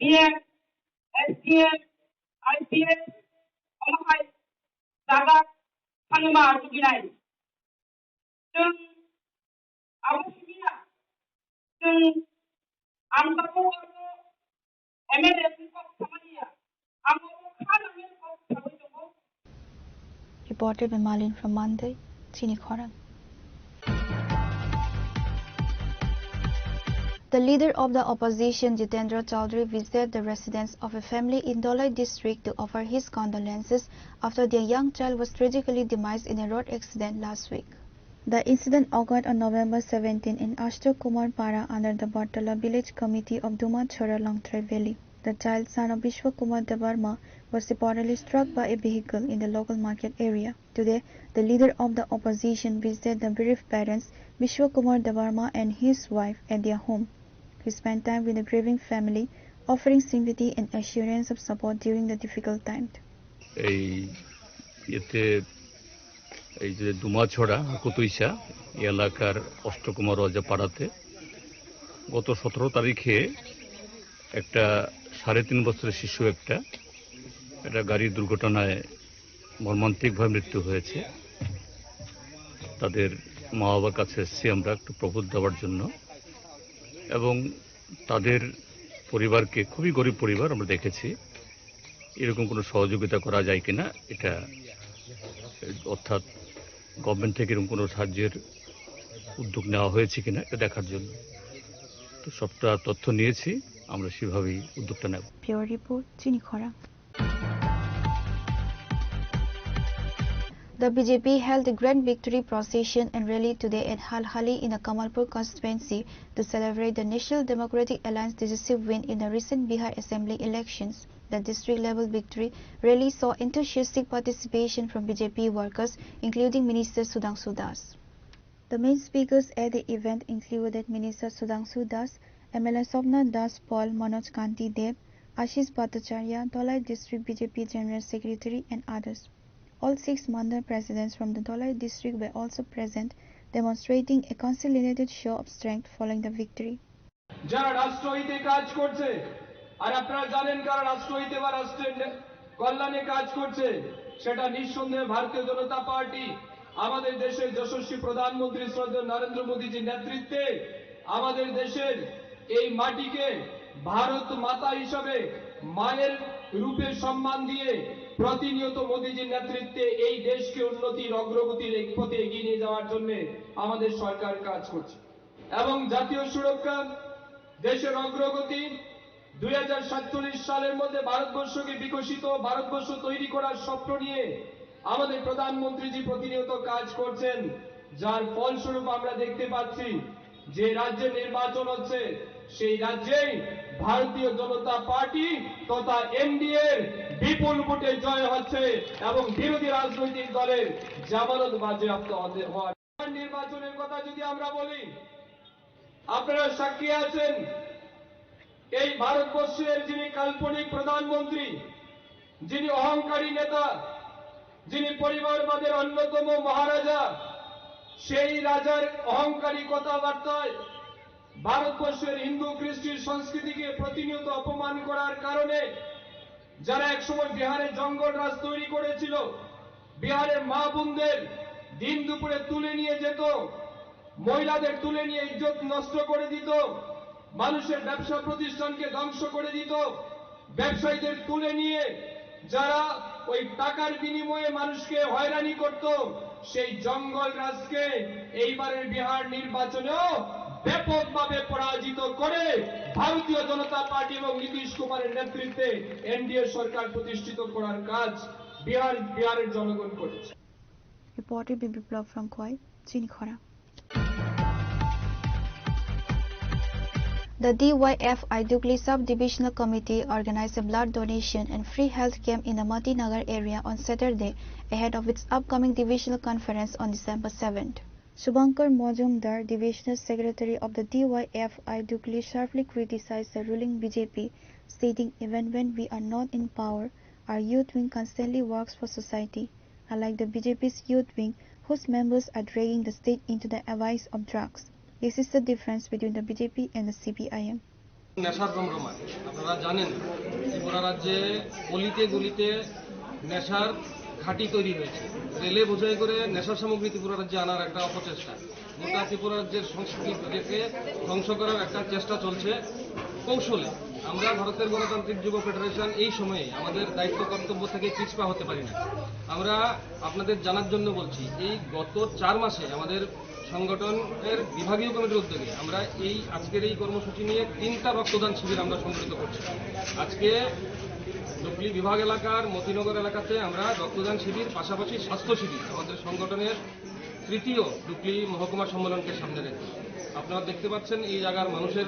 BM, SPM, IPS, Omahai, Daga, Hanuma Artuginai.ซึ่งเอาที่นี่ซึ่งอันดับที่MLAของสมัยนี้อันดับที่ข้าราชการของสมัยนี้ Reported by Malin from Mandai, Chini Khorang. The leader of the opposition, Jitendra Chaudhary, visited the residence of a family in Dholai district to offer his condolences after their young child was tragically demised in a road accident last week. The incident occurred on November 17 in Ashtok Kumar Para under the Bartala village committee of Duma Chora Longtrai Valley. The child, son of Vishwa Kumar Debarma, was reportedly struck by a vehicle in the local market area. Today, the leader of the opposition visited the bereaved parents, Vishwa Kumar Debarma, and his wife at their home. He spent time with the grieving family, offering sympathy and assurance of support during the difficult time. এই যে দুমাছড়া কুতুইসা এলাকার অষ্টকুমার রাজা পাড়াতে গত 17 তারিখে একটা 3.5 বছরের শিশু একটা গাড়ির দুর্ঘটনায় মর্মান্তিকভাবে মৃত্যু হয়েছে। তাদের মা বাবার কাছে এসেছি আমরা একটু প্রবোধ দেওয়ার জন্য এবং তাদের পরিবারকে, খুবই গরিব পরিবার আমরা দেখেছি, এরকম কোনো সহযোগিতা করা যায় কিনা, এটা অর্থাৎ গভর্নমেন্ট থেকে এরকম কোনো সাহায্যের উদ্যোগ নেওয়া হয়েছে কিনা এটা দেখার জন্য। তো সবটা তথ্য নিয়েছি, আমরা সেভাবেই উদ্যোগটা নেব। Pure report, Chini Khorang. The BJP held a grand victory procession and rally today at Halhali in the Kamalpur constituency to celebrate the National Democratic Alliance decisive win in the recent Bihar Assembly elections. The district-level victory rally saw enthusiastic participation from BJP workers, including Minister Sudhanshu Das. The main speakers at the event included Minister Sudhanshu Das, MLA Sopna Das Paul, Manoj Kanti Dev, Ashish Bhattacharya, Dholai District BJP General Secretary, and others. All 6 mandal presidents from the Dholai district were also present, demonstrating a consolidated show of strength following the victory. যারা রাষ্ট্রহিতে কাজ করছে আর আপনারা জানেন কারা রাষ্ট্রহিতে বা রাষ্ট্রের কল্যাণে কাজ করছে, সেটা নিঃসন্দেহে ভারতীয় জনতা পার্টি। আমাদের দেশের যশস্বী প্রধানমন্ত্রী শ্রদ্ধেয় নরেন্দ্র মোদীজির নেতৃত্বে আমাদের দেশের এই মাটিকে ভারত মাতা হিসাবে মায়ের রূপে সম্মান দিয়ে প্রতিনিয়ত মোদীজির নেতৃত্বে এই দেশকে উন্নতির অগ্রগতির পথে এগিয়ে নিয়ে যাওয়ার জন্য আমাদের সরকার কাজ করছে এবং জাতীয় সুরক্ষা, দেশের অগ্রগতি 2047 সালের মধ্যে ভারতবর্ষকে বিকশিত ভারতবর্ষ তৈরি করার স্বপ্ন নিয়ে আমাদের প্রধানমন্ত্রীজি প্রতিনিয়ত কাজ করছেন, যার ফলস্বরূপ আমরা দেখতে পাচ্ছি যে রাজ্যে নির্বাচন হচ্ছে সেই রাজ্যেই ভারতীয় জনতা পার্টি তথা এনডিএ বিপুল ভোটে জয় হচ্ছে এবং বিরোধী রাজনৈতিক দলের জামানত বাজেয়াপ্ত হওয়ার। নির্বাচনের কথা যদি আমরা বলি, আপনারা সাক্ষী আছেন এই ভারতবর্ষের যিনি কাল্পনিক প্রধানমন্ত্রী, যিনি অহংকারী নেতা, যিনি পরিবারবাদের অন্যতম মহারাজা, সেই রাজার অহংকারী কথাবার্তায় ভারতবর্ষের হিন্দু খ্রিস্টান সংস্কৃতিকে প্রতিনিয়ত অপমান করার কারণে যারা একসময় বিহারে জঙ্গল রাজ তৈরি করেছিল, বিহারের মা বোনদের দিন দুপুরে তুলে নিয়ে যেত, মহিলাদের তুলে নিয়ে ইজ্জত নষ্ট করে দিত, মানুষের ব্যবসা প্রতিষ্ঠানকে ধ্বংস করে দিত, ব্যবসায়ীদের তুলে নিয়ে যারা ওই টাকার বিনিময়ে মানুষকে হয়রানি করত, সেই জঙ্গল রাজকে এইবারের বিহার নির্বাচনেও ব্যাপকভাবে পরাজিত করে ভারতীয় জনতা পার্টি এবং নীতিশ কুমারের নেতৃত্বে এনডিএ সরকার প্রতিষ্ঠিত করার কাজ বিহারের জনগণ করেছে। Reported by Biplab from Khoi, Chini Khorang. The DYF Idukli Sub-Divisional Committee organized a blood donation and free health camp in the Mati Nagar area on Saturday ahead of its upcoming divisional conference on December 7th. Shubhankar Mojumdar, Divisional Secretary of the DYF Idukli, sharply criticized the ruling BJP, stating, "Even when we are not in power, our youth wing constantly works for society, unlike the BJP's youth wing, whose members are dragging the state into the abyss of drugs. This is the difference between the BJP and the CPIM." নেশার রমরমা। আপনারা জানেন ত্রিপুরা রাজ্যে গলিতে গলিতে নেশার ঘাঁটি তৈরি হয়েছে। রেলে বোঝাই করে নেশার সামগ্রী ত্রিপুরা রাজ্যে আনার একটা অপচেষ্টা, গোটা ত্রিপুরা রাজ্যের সংস্কৃতিকে ধ্বংস করার একটা চেষ্টা চলছে কৌশলে। আমরা ভারতের গণতান্ত্রিক যুব ফেডারেশন এই সময়ে আমাদের দায়িত্ব কর্তব্য থেকে পিছপা হতে পারি না। আমরা আপনাদের জানার জন্য বলছি, এই গত 4 মাসে আমাদের সংগঠনের বিভাগীয় কমিটির উদ্যোগে আমরা আজকের এই কর্মসূচি নিয়ে 3টা রক্তদান শিবির আমরা সংগঠিত করছি। আজকে ডুবলি বিভাগ এলাকার মতিনগর এলাকাতে আমরা রক্তদান শিবির, পাশাপাশি স্বাস্থ্য শিবির আমাদের সংগঠনের 3য় ডুবলি মহকুমা সম্মেলনকে সামনে রেখে। আপনারা দেখতে পাচ্ছেন এই জায়গার মানুষের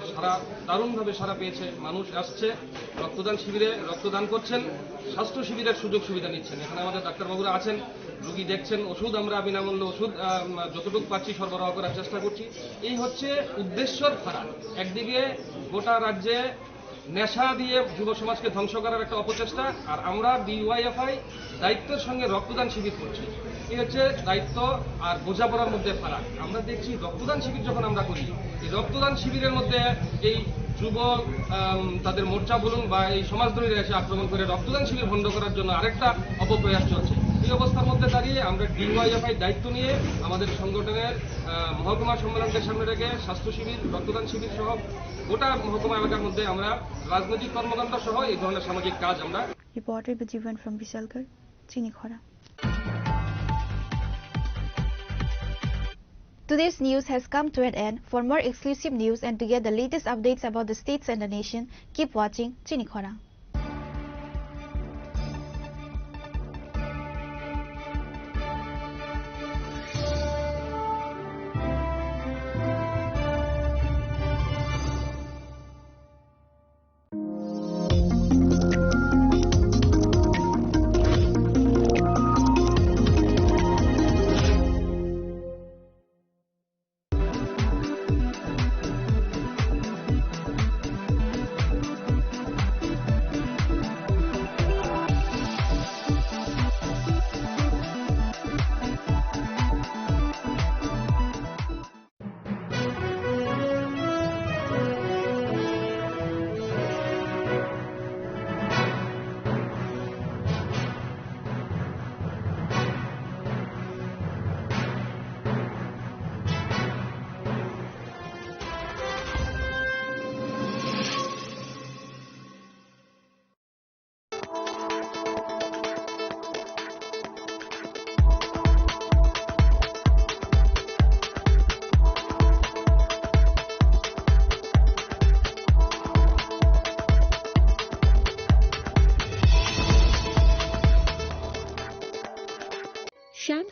দারুণভাবে সাড়া পেয়েছে। মানুষ আসছে রক্তদান শিবিরে, রক্তদান করছেন, স্বাস্থ্য শিবিরের সুযোগ সুবিধা নিচ্ছেন। এখানে আমাদের ডাক্তারবাবুরা আছেন, রোগী দেখছেন, ওষুধ আমরা বিনামূল্যে ওষুধ যতটুকু পাচ্ছি সরবরাহ করার চেষ্টা করছি। এই হচ্ছে উদ্দেশ্যর ফারাক। একদিকে গোটা রাজ্যে নেশা দিয়ে যুব সমাজকে ধ্বংস করার একটা অপচেষ্টা, আর আমরা ডিওয়াইএফআই দায়িত্বের সঙ্গে রক্তদান শিবির করছি। এই হচ্ছে দায়িত্ব আর বোঝাপড়ার মধ্যে ফারাক। আমরা দেখছি রক্তদান শিবির যখন আমরা করি, এই রক্তদান শিবিরের মধ্যে এই যুব তাদের মোর্চা বলুন বা এই সমাজদ্রোহীরা এসে আক্রমণ করে রক্তদান শিবির বন্ধ করার জন্য আরেকটা অপপ্রয়াস চলছে। এই অবস্থার মধ্যে দাঁড়িয়ে আমরা ডিওয়াইএফআই দায়িত্ব নিয়ে আমাদের সংগঠনের মহকুমা সম্মেলনকে সামনে রেখে স্বাস্থ্য শিবির, রক্তদান শিবির সহ গোটা মহকুমা এলাকার মধ্যে আমরা রাজনৈতিক কর্মকাণ্ড সহ এই ধরনের সামাজিক কাজ আমরা। Reported by Jivan from Bisalgarh, Chini Khorang. Today's news has come to an end. For more exclusive news and to get the latest updates about the states and the nation, keep watching Chini Khorang.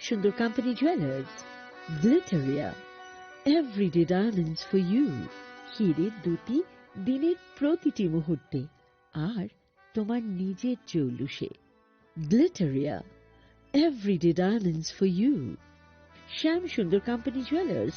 Sundar Company Jewelers, Glitteria, everyday diamonds for you. হিরের দুটি দিনের প্রতিটি মুহূর্তে আর তোমার নিজের জৌলুসে। Glitteria, everyday diamonds for you. Sham Sundar Company Jewelers.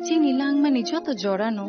চিনি লাংমানি যত জড়ানো